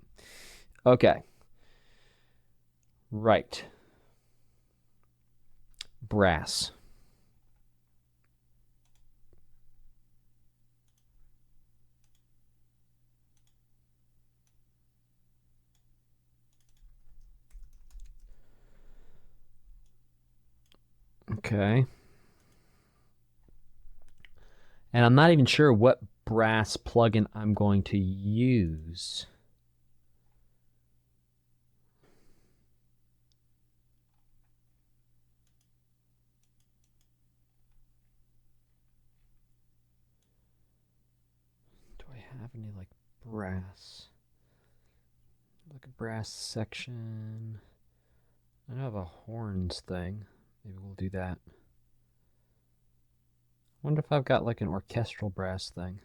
go. Okay. Right. Brass. Okay. And I'm not even sure what brass plugin I'm going to use. Do I have any like brass? Like a brass section. I have a horns thing. Maybe we'll do that. Wonder if I've got like an orchestral brass thing.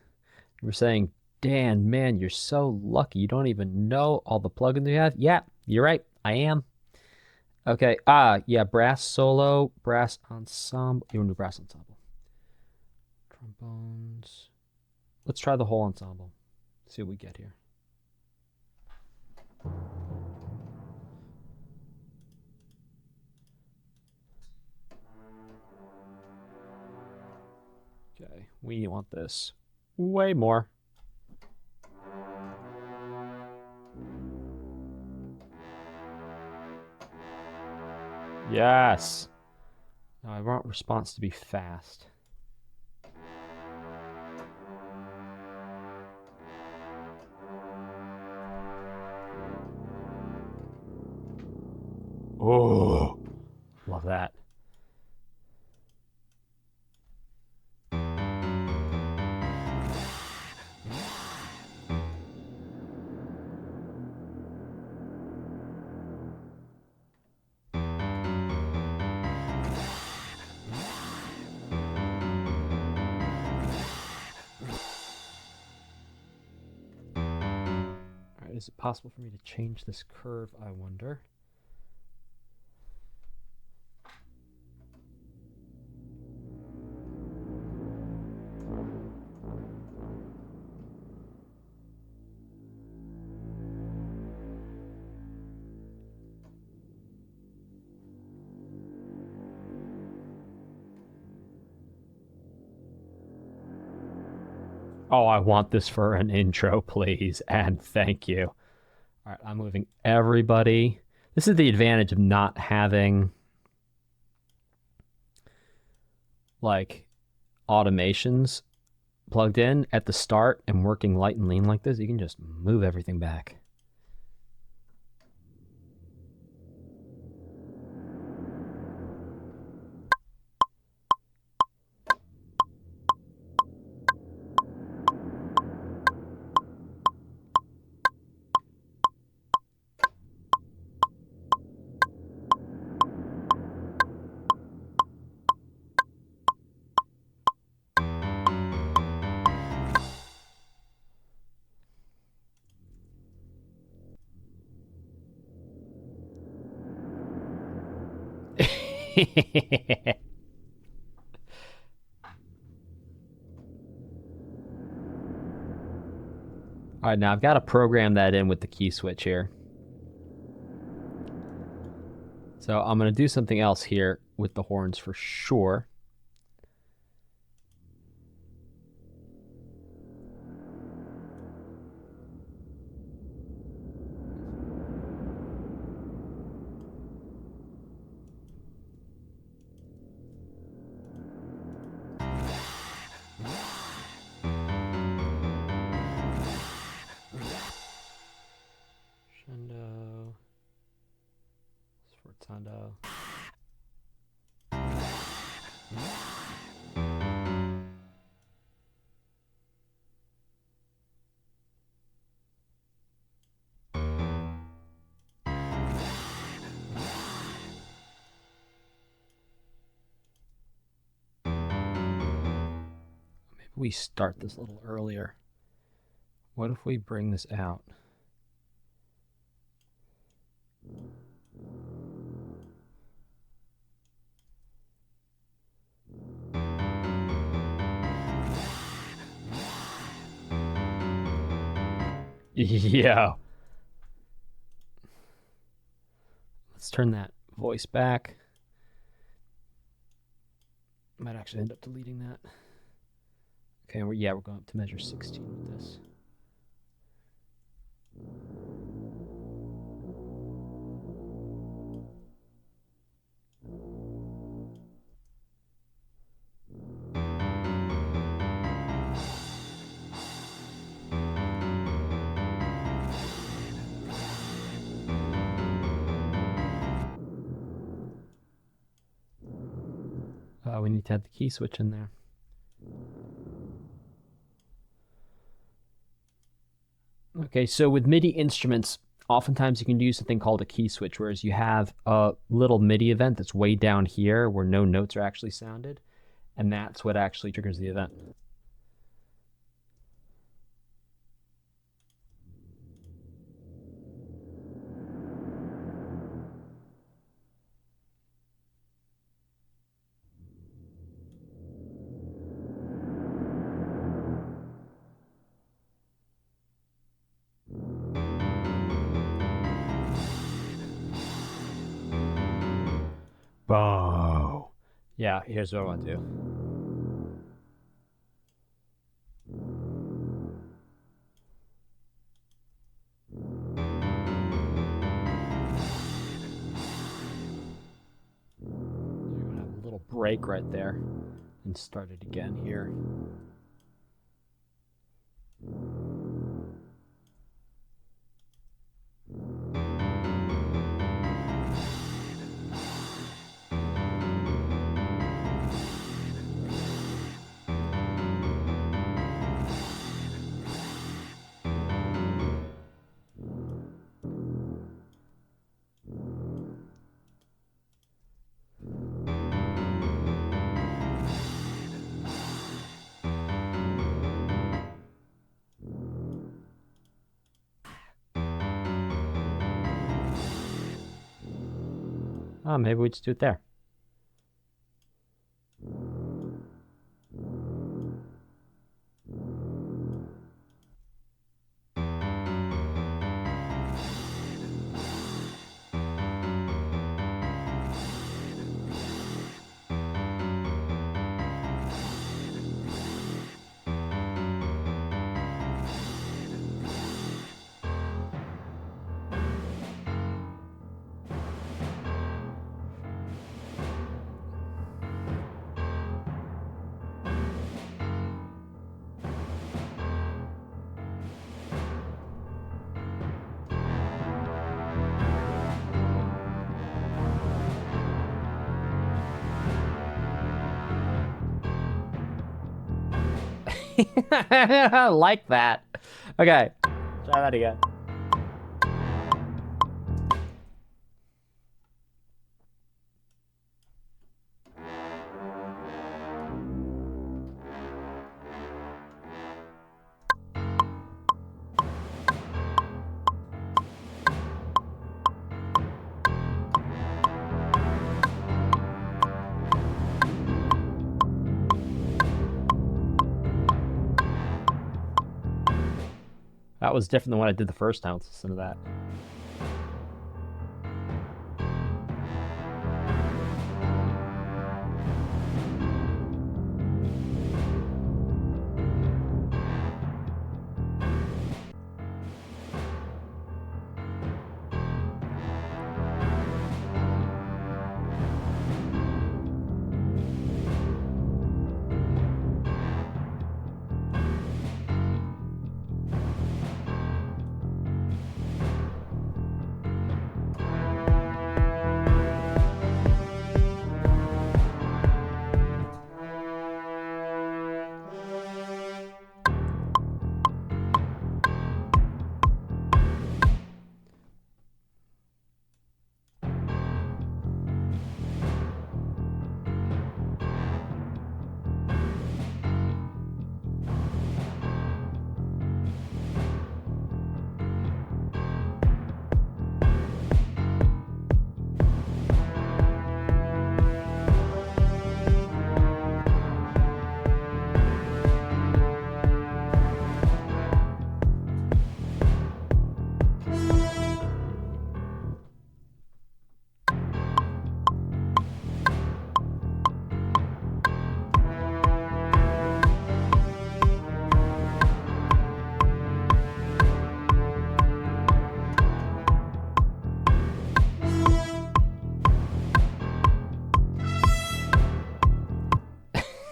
You were saying, Dan, man, you're so lucky. You don't even know all the plugins you have. Yeah, you're right. I am. Okay. Yeah, brass solo, brass ensemble. You want to do brass ensemble? Trombones. Let's try the whole ensemble. See what we get here. Okay, we want this way more. Yes. Now I want response to be fast. Oh, love that. All right, is it possible for me to change this curve, I wonder? Oh, I want this for an intro, please, and thank you. All right, I'm moving everybody. This is the advantage of not having like automations plugged in at the start and working light and lean like this. You can just move everything back. All right, now I've got to program that in with the key switch here. So I'm going to do something else here with the horns for sure. Crescendo. Sforzando. Maybe we start this a little earlier. What if we bring this out? Yeah. Let's turn that voice back. Might actually end up deleting that. Okay, we're going up to measure 16 with this. We need to have the key switch in there. Okay, so with MIDI instruments, oftentimes you can use something called a key switch, whereas you have a little MIDI event that's way down here where no notes are actually sounded, and that's what actually triggers the event. Bow. Yeah, here's what I want to do. You're gonna have a little break right there and start it again here. Oh, maybe we just do it there. I like that. Okay, try that again. That was different than what I did the first time. Let's listen to that.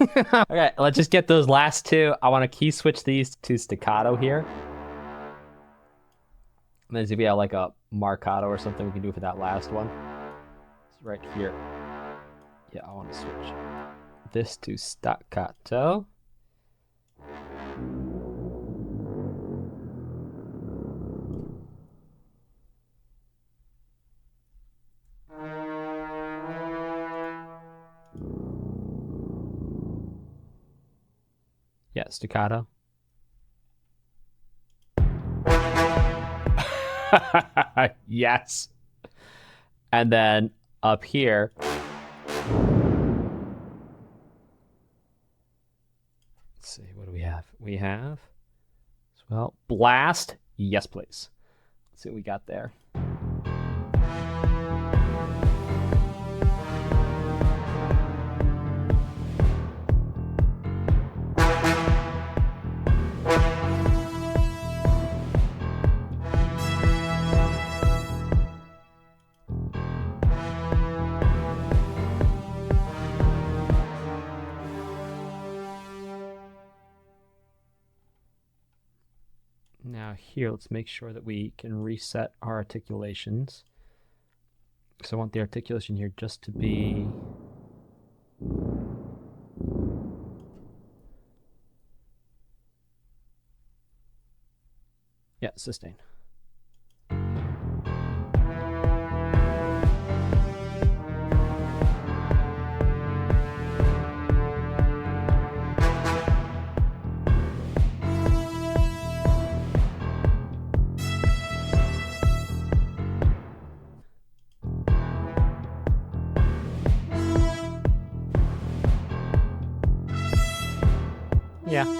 Okay, let's just get those last two. I want to key switch these to staccato here. And then see if we have like a marcato or something we can do for that last one. It's right here. Yeah, I want to switch this to staccato. Yeah, staccato. Yes. And then up here. Let's see, what do we have? We have, well, blast. Yes, please. Let's see what we got there. Now here, let's make sure that we can reset our articulations. So I want the articulation here just to be... yeah, sustain. Yeah. All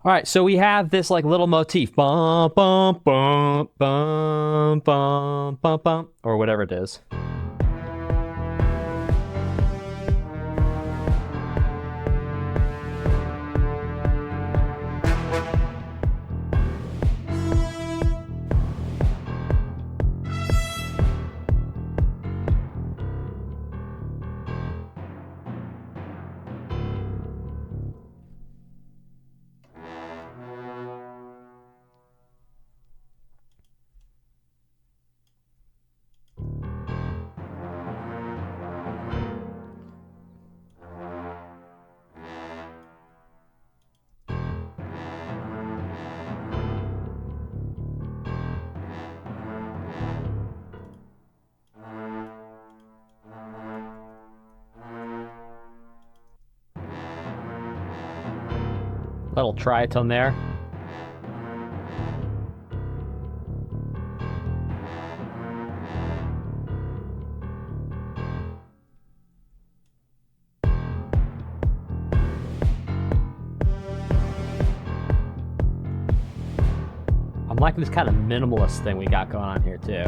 right, so we have this like little motif, bum bum bum bum bum bum bum, or whatever it is. Little tritone there. I'm liking this kind of minimalist thing we got going on here too.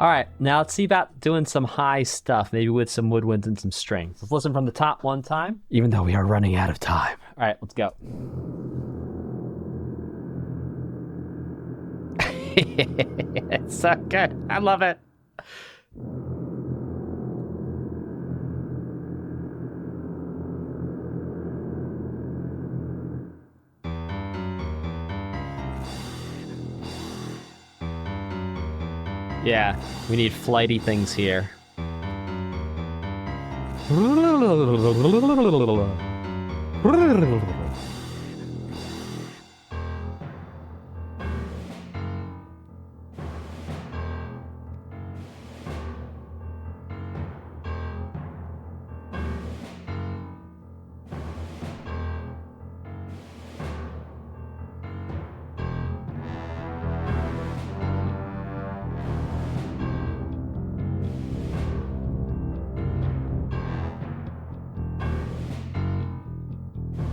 All right, now let's see about doing some high stuff, maybe with some woodwinds and some strings. Let's listen from the top one time, even though we are running out of time. All right, let's go. It's so good. I love it. Yeah, we need flighty things here.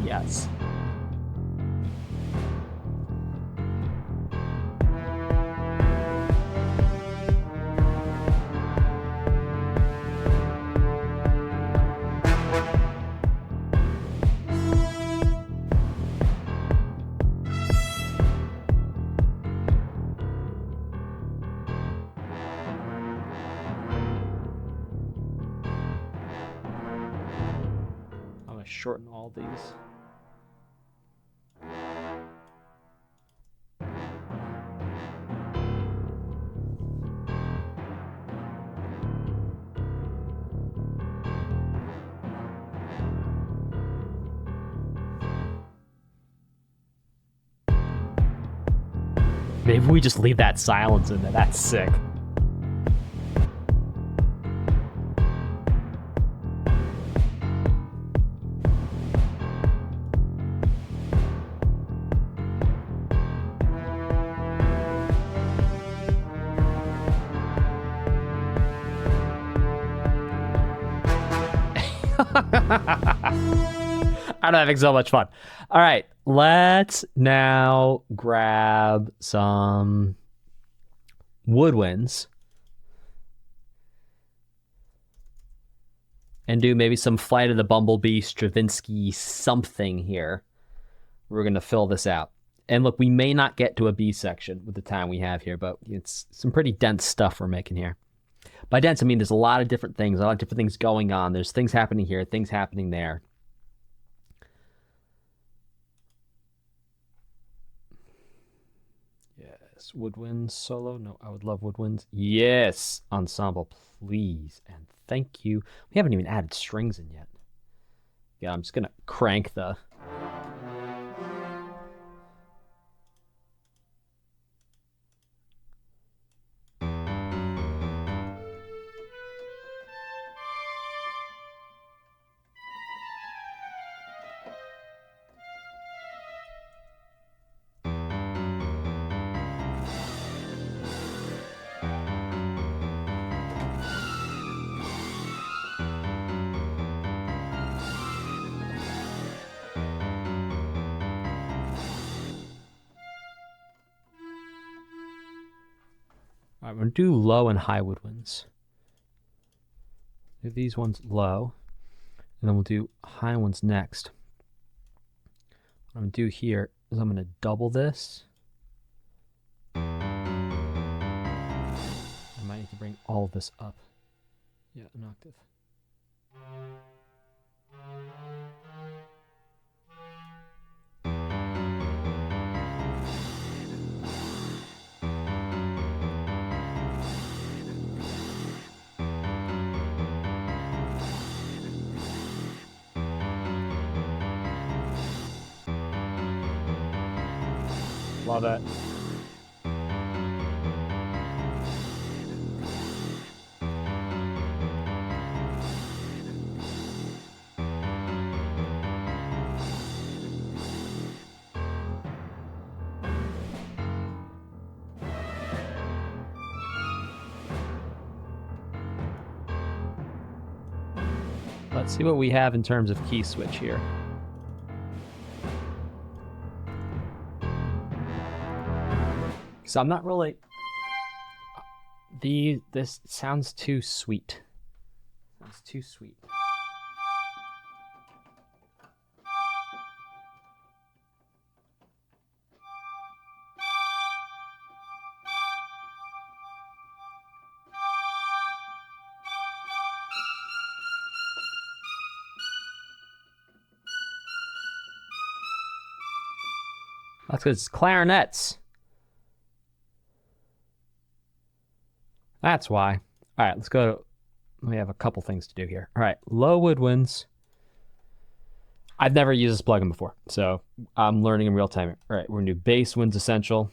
Yes. shorten all these. Maybe we just leave that silence in there. That's sick. I'm having so much fun. All right, let's now grab some woodwinds and do maybe some Flight of the Bumblebee, Stravinsky something here. We're going to fill this out. And look, we may not get to a B section with the time we have here, but it's some pretty dense stuff we're making here. By dense, I mean there's a lot of different things, a lot of different things going on. There's things happening here, things happening there. Yes, woodwinds solo. No, I would love woodwinds. Yes, ensemble, please. And thank you. We haven't even added strings in yet. Yeah, I'm just going to crank the... All right, we're going to do low and high woodwinds. Do these ones low, and then we'll do high ones next. What I'm going to do here is I'm going to double this. I might need to bring all of this up. Yeah, an octave. Love it. Let's see what we have in terms of key switch here. So I'm not really... This sounds too sweet. Sounds too sweet. That's because it's clarinets. That's why. All right, let's go. We have a couple things to do here. All right, low woodwinds. I've never used this plugin before, so I'm learning in real time. All right, we're gonna do bass winds essential.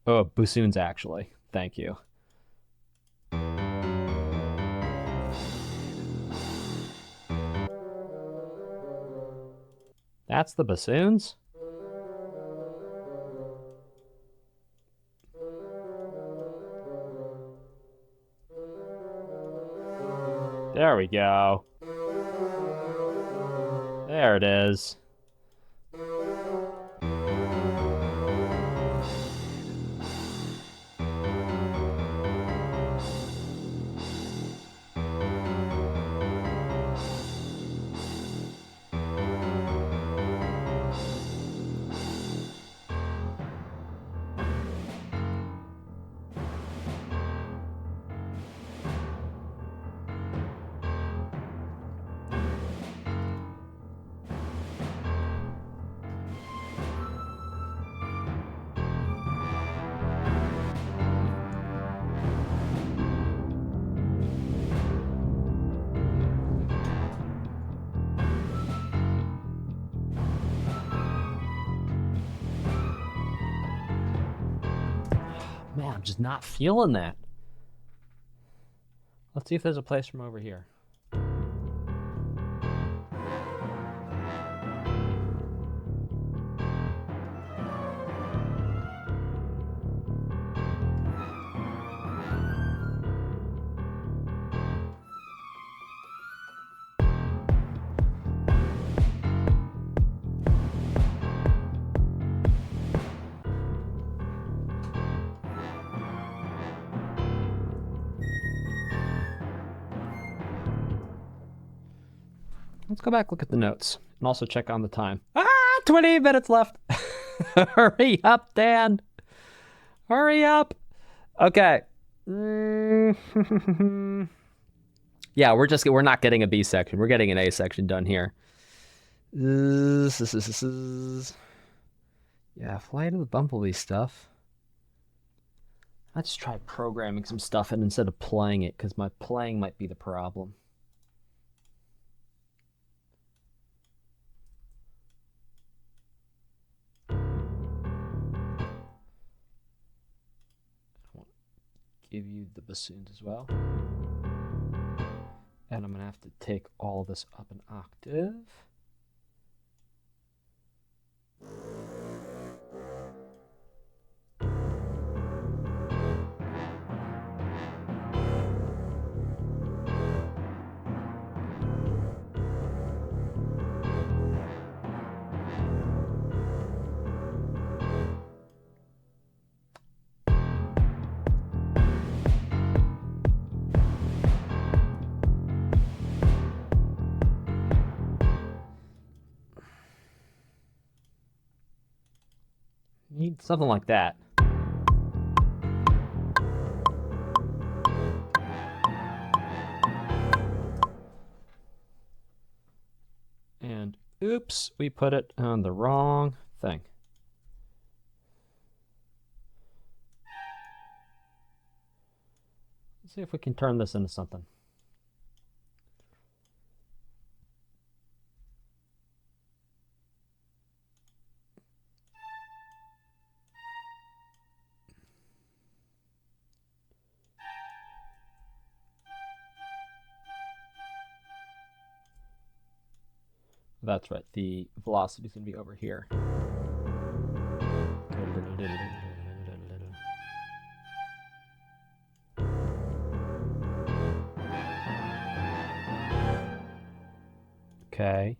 Oh, bassoons actually. Thank you. That's the bassoons? There we go. There it is. just not feeling that. Let's see if there's a place from over here. Let's go back, look at the notes, and also check on the time. 20 minutes left. Hurry up, Dan. Hurry up. Okay. Yeah, we're not getting a B section. We're getting an A section done here. Yeah, Flight of the Bumblebee stuff. Let's try programming some stuff in instead of playing it, because my playing might be the problem. Give you the bassoons as well. And I'm going to have to take all this up an octave. Need something like that. And oops, we put it on the wrong thing. Let's see if we can turn this into something. That's right, the velocity is going to be over here. Okay.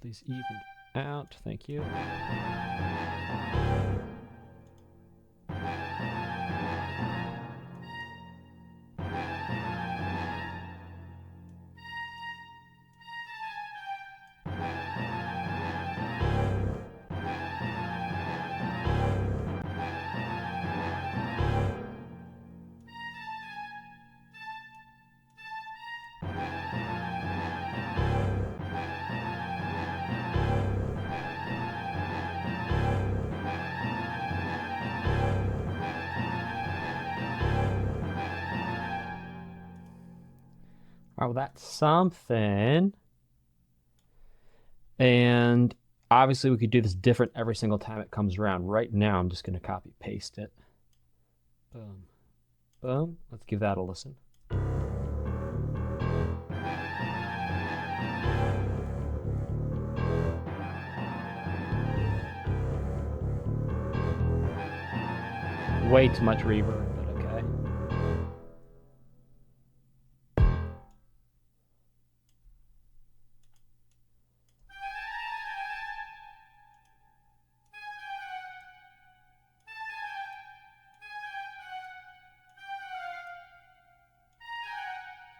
These evened out, thank you. All right, well, that's something. And obviously we could do this different every single time it comes around. Right now, I'm just going to copy paste it. Boom. Boom. Let's give that a listen. Way too much reverb, but okay.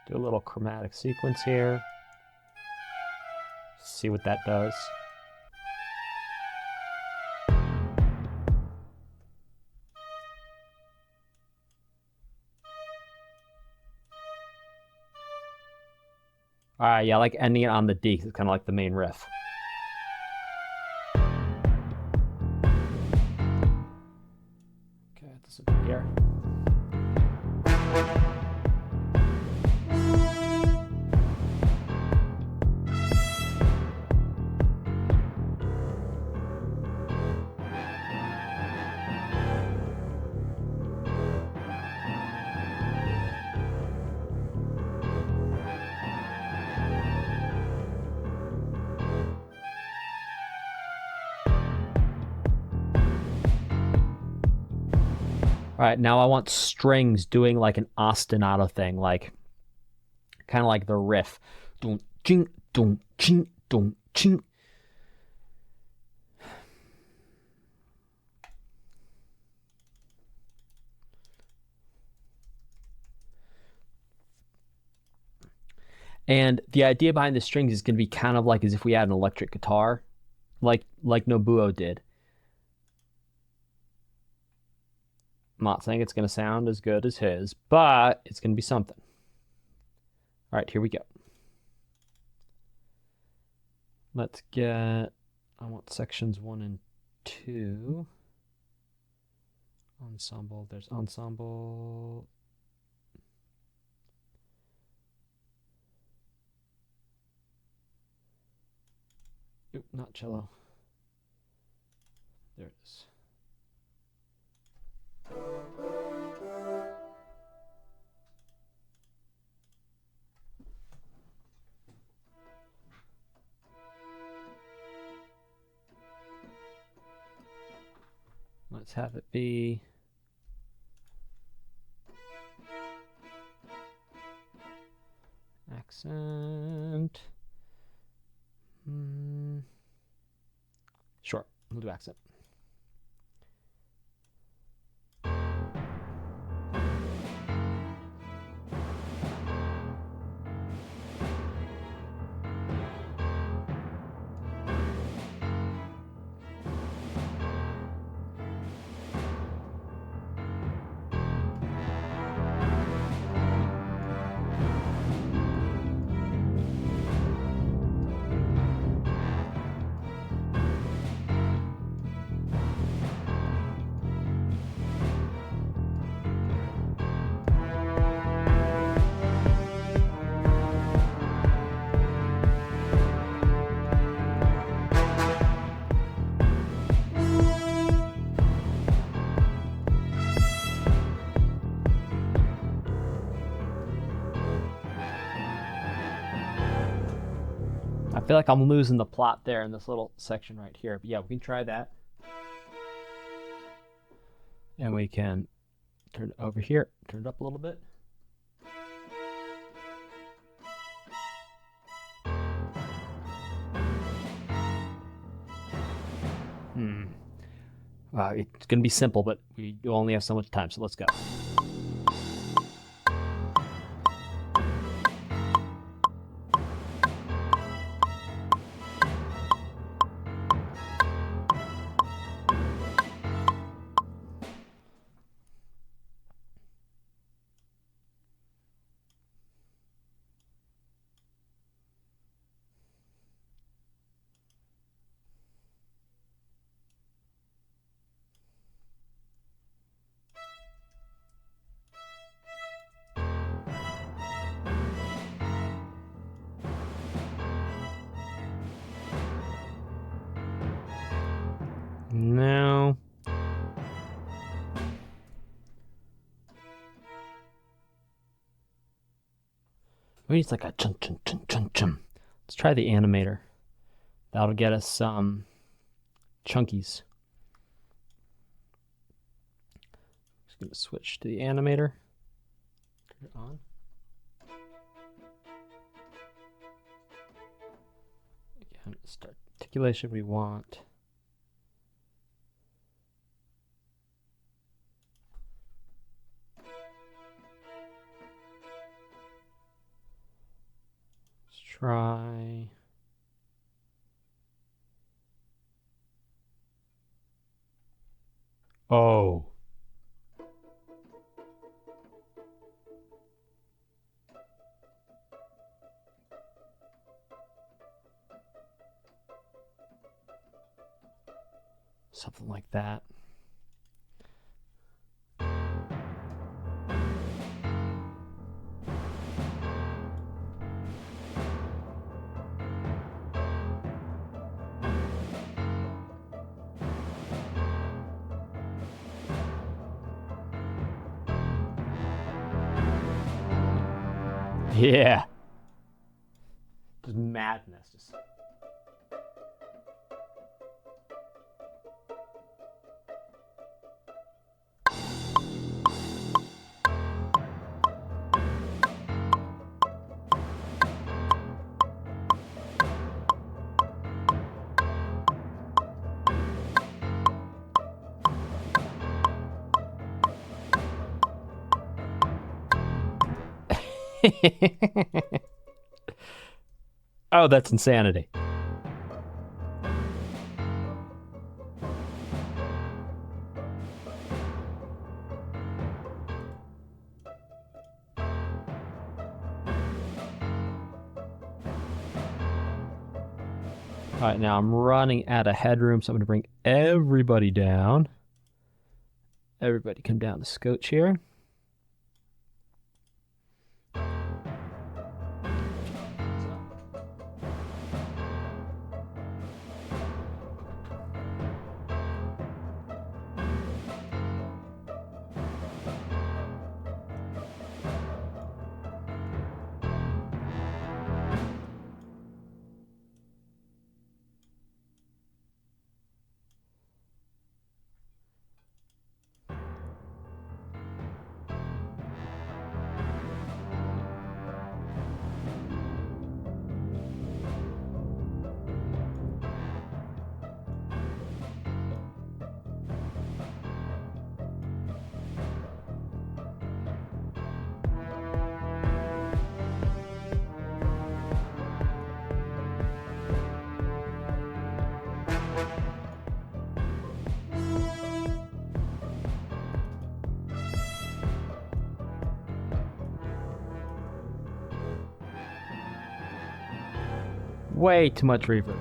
Do a little chromatic sequence here. See what that does. All right, yeah, I like ending it on the D. It's kind of like the main riff. Okay, this will be here. All right, now I want strings doing like an ostinato thing, like kind of like the riff. Dun, ching, dun, ching, dun, ching. And the idea behind the strings is going to be kind of like as if we had an electric guitar, like 𝐉𝐸𝐻 did. I'm not saying it's going to sound as good as his, but it's going to be something. All right, here we go. Let's get, I want sections 1 and 2. Ensemble, there's ensemble. Oop, not cello. There it is. Let's have it be accent. Sure, we'll do accent. I feel like I'm losing the plot there in this little section right here. But yeah, we can try that. And we can turn it over here, turn it up a little bit. Wow, it's going to be simple, but we only have so much time, so let's go. Now, maybe it's like a chun chun chun chun chun. Let's try the animator. That'll get us some chunkies. Just gonna switch to the animator. Turn it on. Again, start articulation we want. Try. Oh. Something like that. Yeah. Just madness. Just... Oh, that's insanity. All right, now I'm running out of headroom, so I'm going to bring everybody down. Everybody come down to Scotch here. Way too much reverb.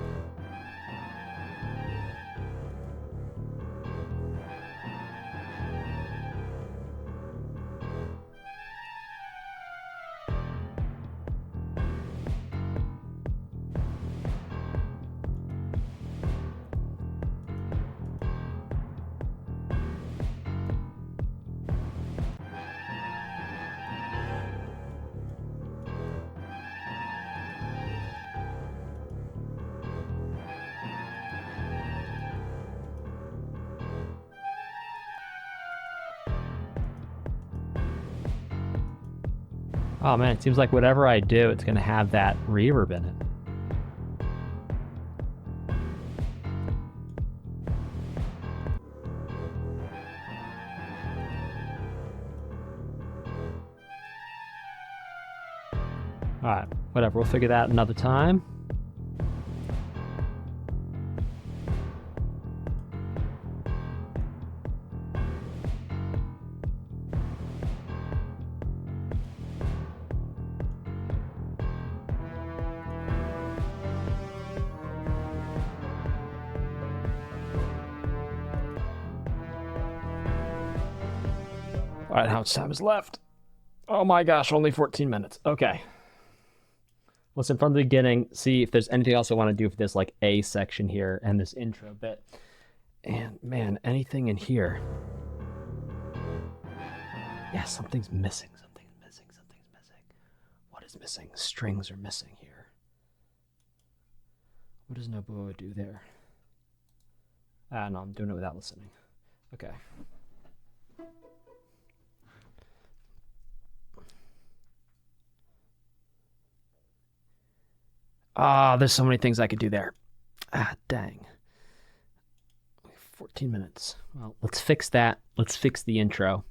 Oh man, it seems like whatever I do, it's going to have that reverb in it. Alright, whatever, we'll figure that out another time. Alright, how much time is left? Oh my gosh, only 14 minutes. Okay. Listen from the beginning, see if there's anything else I want to do for this like A section here and this intro bit. And man, anything in here. Yeah, something's missing. Something's missing. Something's missing. What is missing? Strings are missing here. What does 𝐉𝐸𝐽𝐜 do there? Ah, no, I'm doing it without listening. Okay. Ah, there's so many things I could do there. Ah, dang. 14 minutes. Well, let's fix that. Let's fix the intro.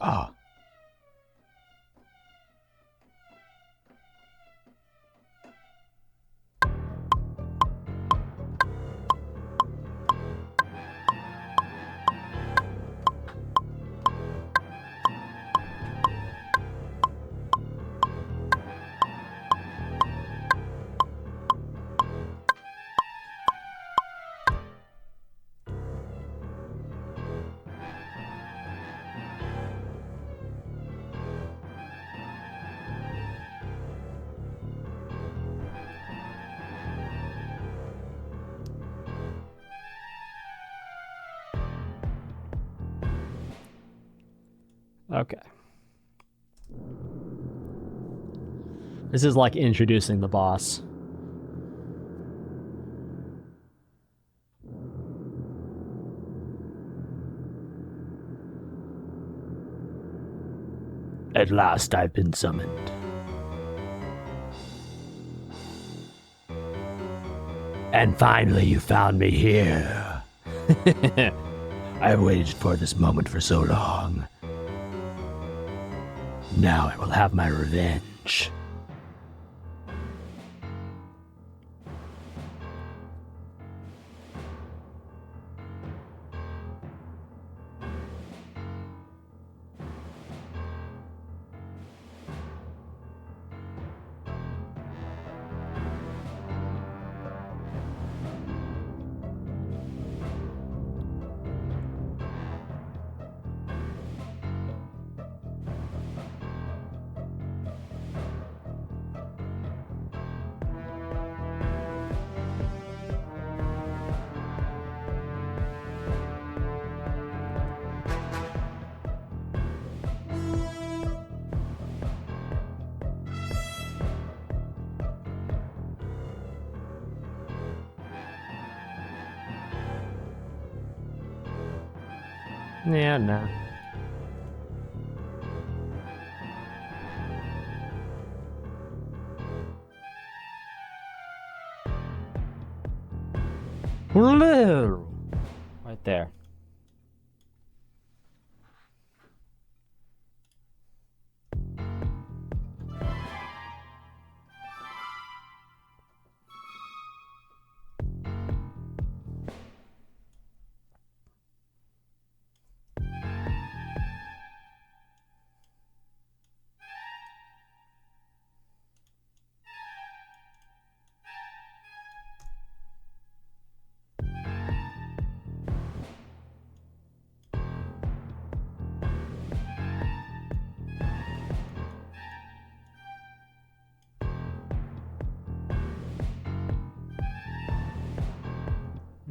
Ah. Okay. This is like introducing the boss. At last I've been summoned. And finally you found me here. I waited for this moment for so long. Now I will have my revenge. Yeah, no. Right there.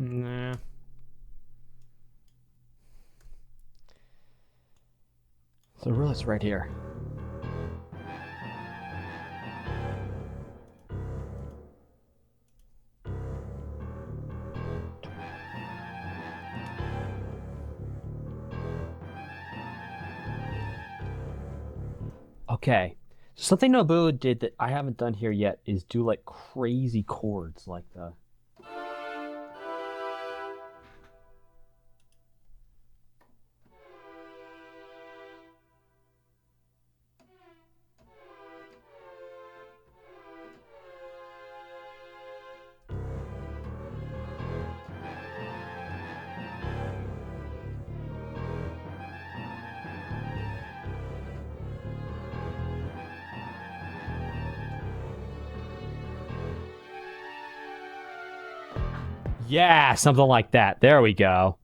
Nah. So really it's right here. Okay. Something Nobuo did that I haven't done here yet is do like crazy chords like the... Yeah, something like that. There we go.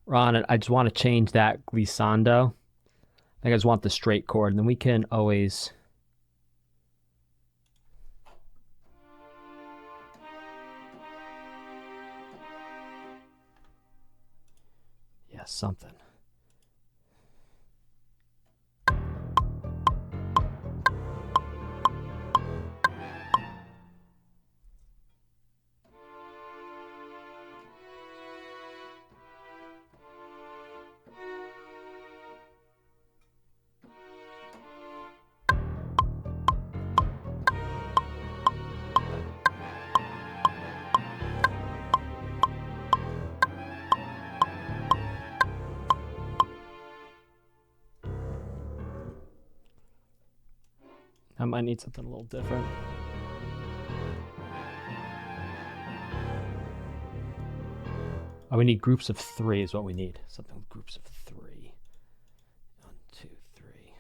Ron, I just want to change that glissando. I think I just want the straight chord, and then we can always... Yeah, something. I might need something a little different. Oh, we need groups of 3 is what we need. Something with groups of 3. 1, 2, 3.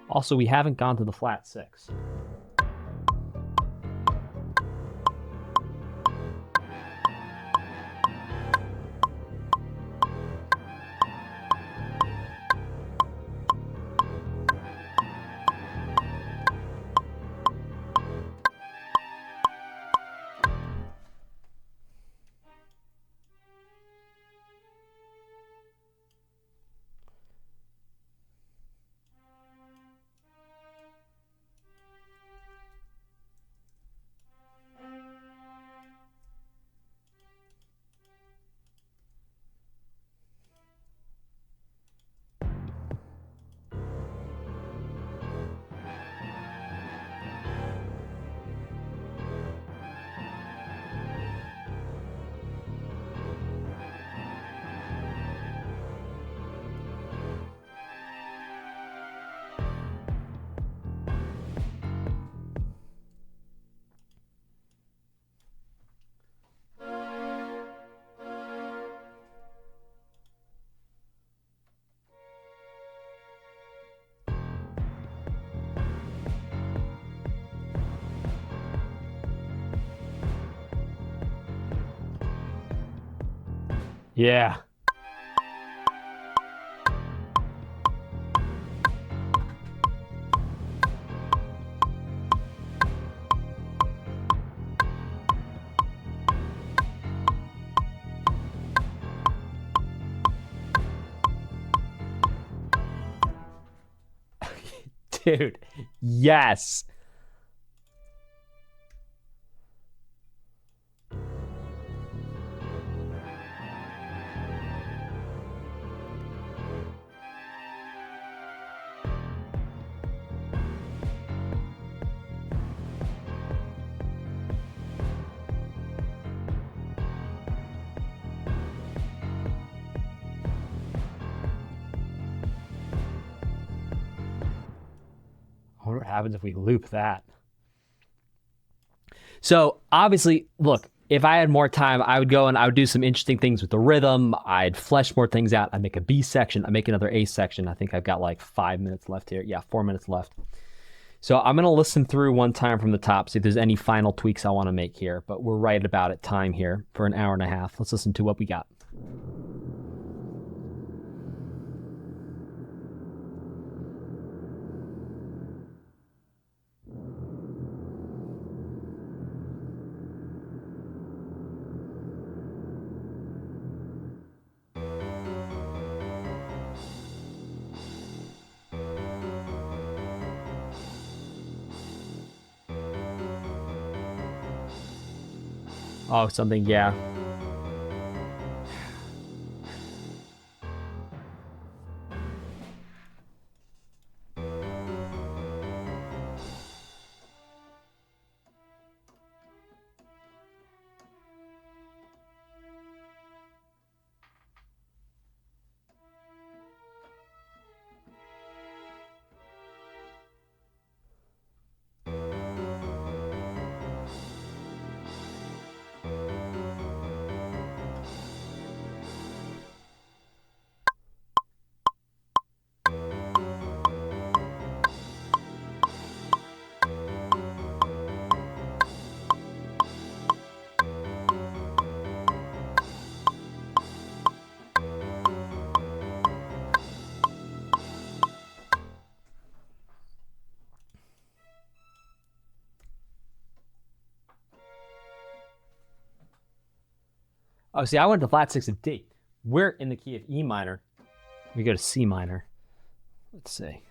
Also, we haven't gone to the flat 6. Yeah. Dude, yes. I wonder what happens if we loop that. So obviously, look, if I had more time, I would go and I would do some interesting things with the rhythm. I'd flesh more things out. I'd make a B section. I'd make another A section. I think I've got like 5 minutes left here. Yeah, 4 minutes left. So I'm going to listen through one time from the top, see if there's any final tweaks I want to make here. But we're right about at time here for an hour and a half. Let's listen to what we got. Oh, something, yeah. Oh, see, I went to flat 6 of D. We're in the key of E minor. We go to C minor. Let's see.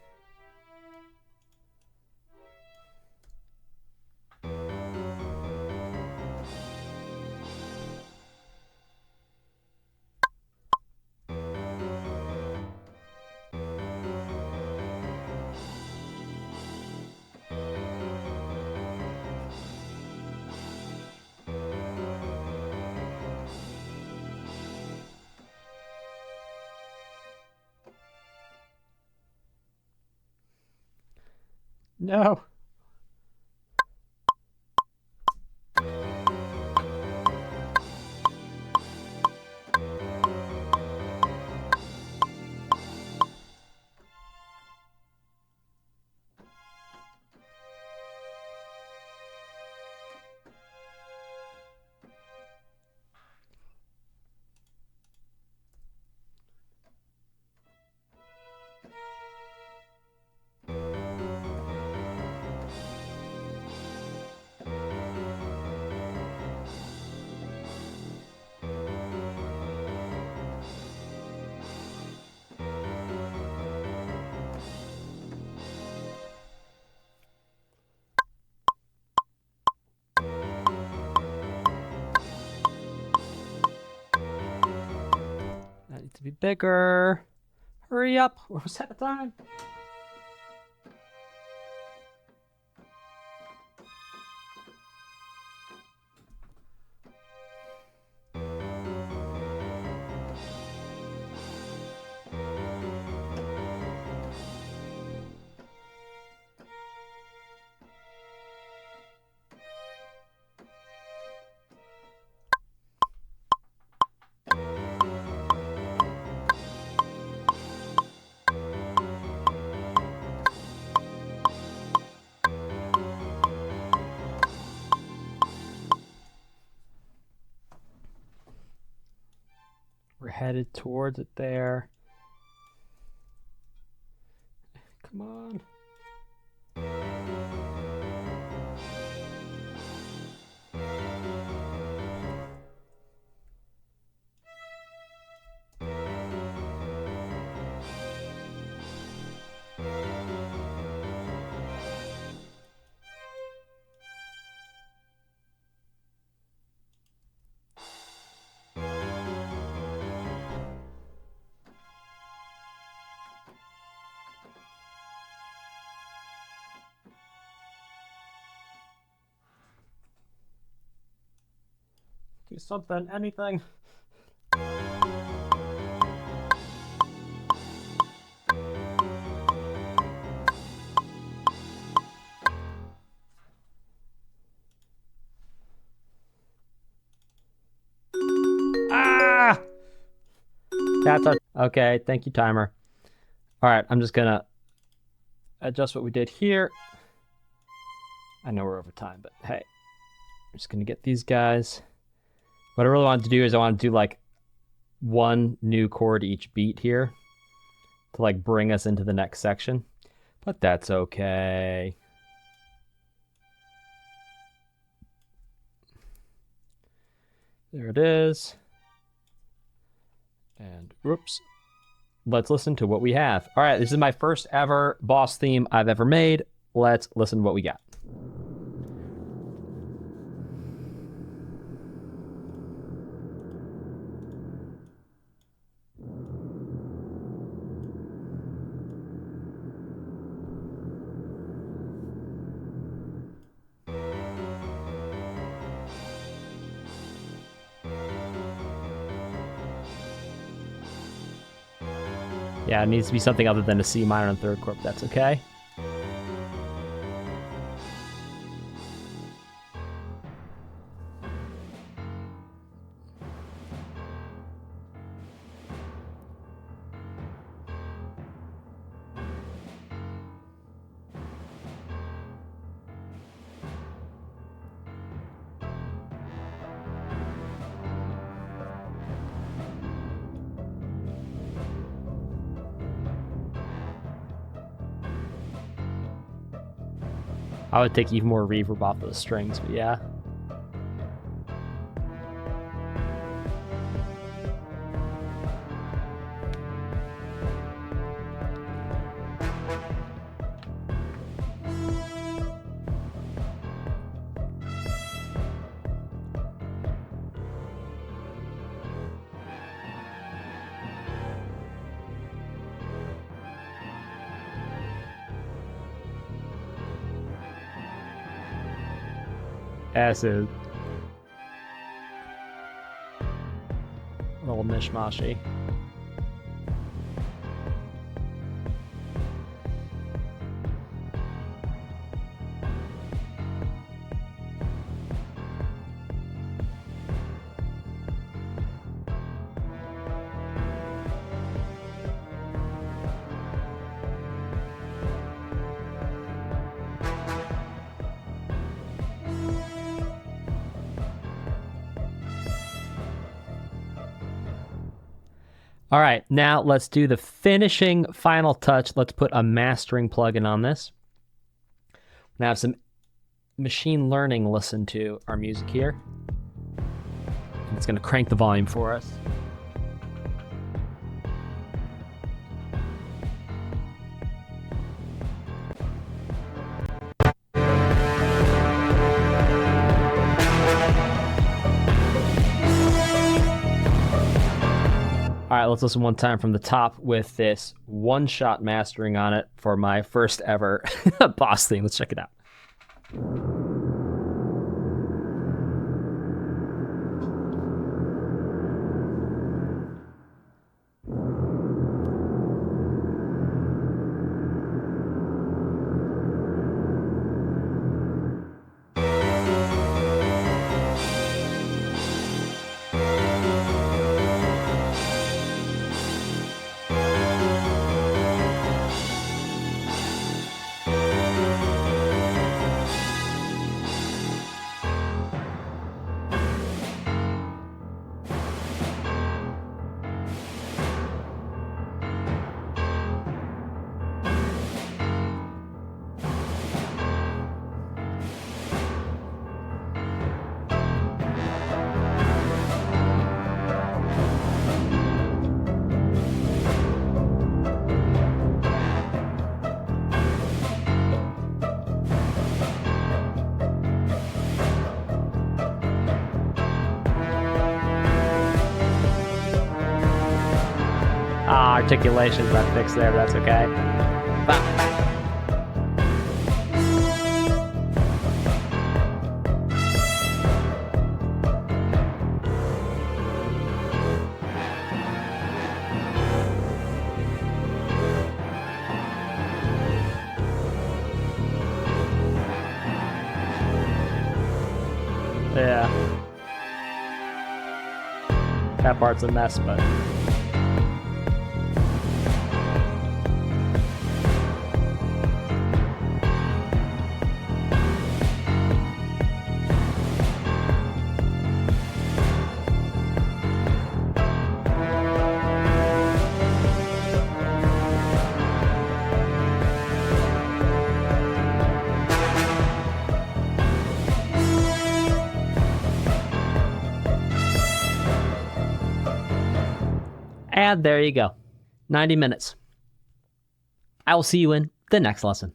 No. That needs to be bigger. Hurry up. We're almost out of time. headed towards it there. Come on. Do something, anything. Ah! That's our... Okay, thank you, timer. All right, I'm just gonna adjust what we did here. I know we're over time, but hey, I'm just gonna get these guys. What I really wanted to do is I want to do like one new chord each beat here to like bring us into the next section, but that's okay. There it is. And whoops. Let's listen to what we have. All right, this is my first ever boss theme I've ever made. Let's listen to what we got. Yeah, it needs to be something other than a C minor and third chord. That's okay. I would take even more reverb off those strings, but yeah. Acid. A little mishmashy. All right, now let's do the finishing final touch. Let's put a mastering plugin on this. Now have some machine learning listen to our music here. And it's going to crank the volume for us. All right, let's listen one time from the top with this one-shot mastering on it for my first ever boss theme. Let's check it out. articulation's not fixed there, but that's okay. Bah. Yeah. That part's a mess, but... And there you go. 90 minutes. I will see you in the next lesson.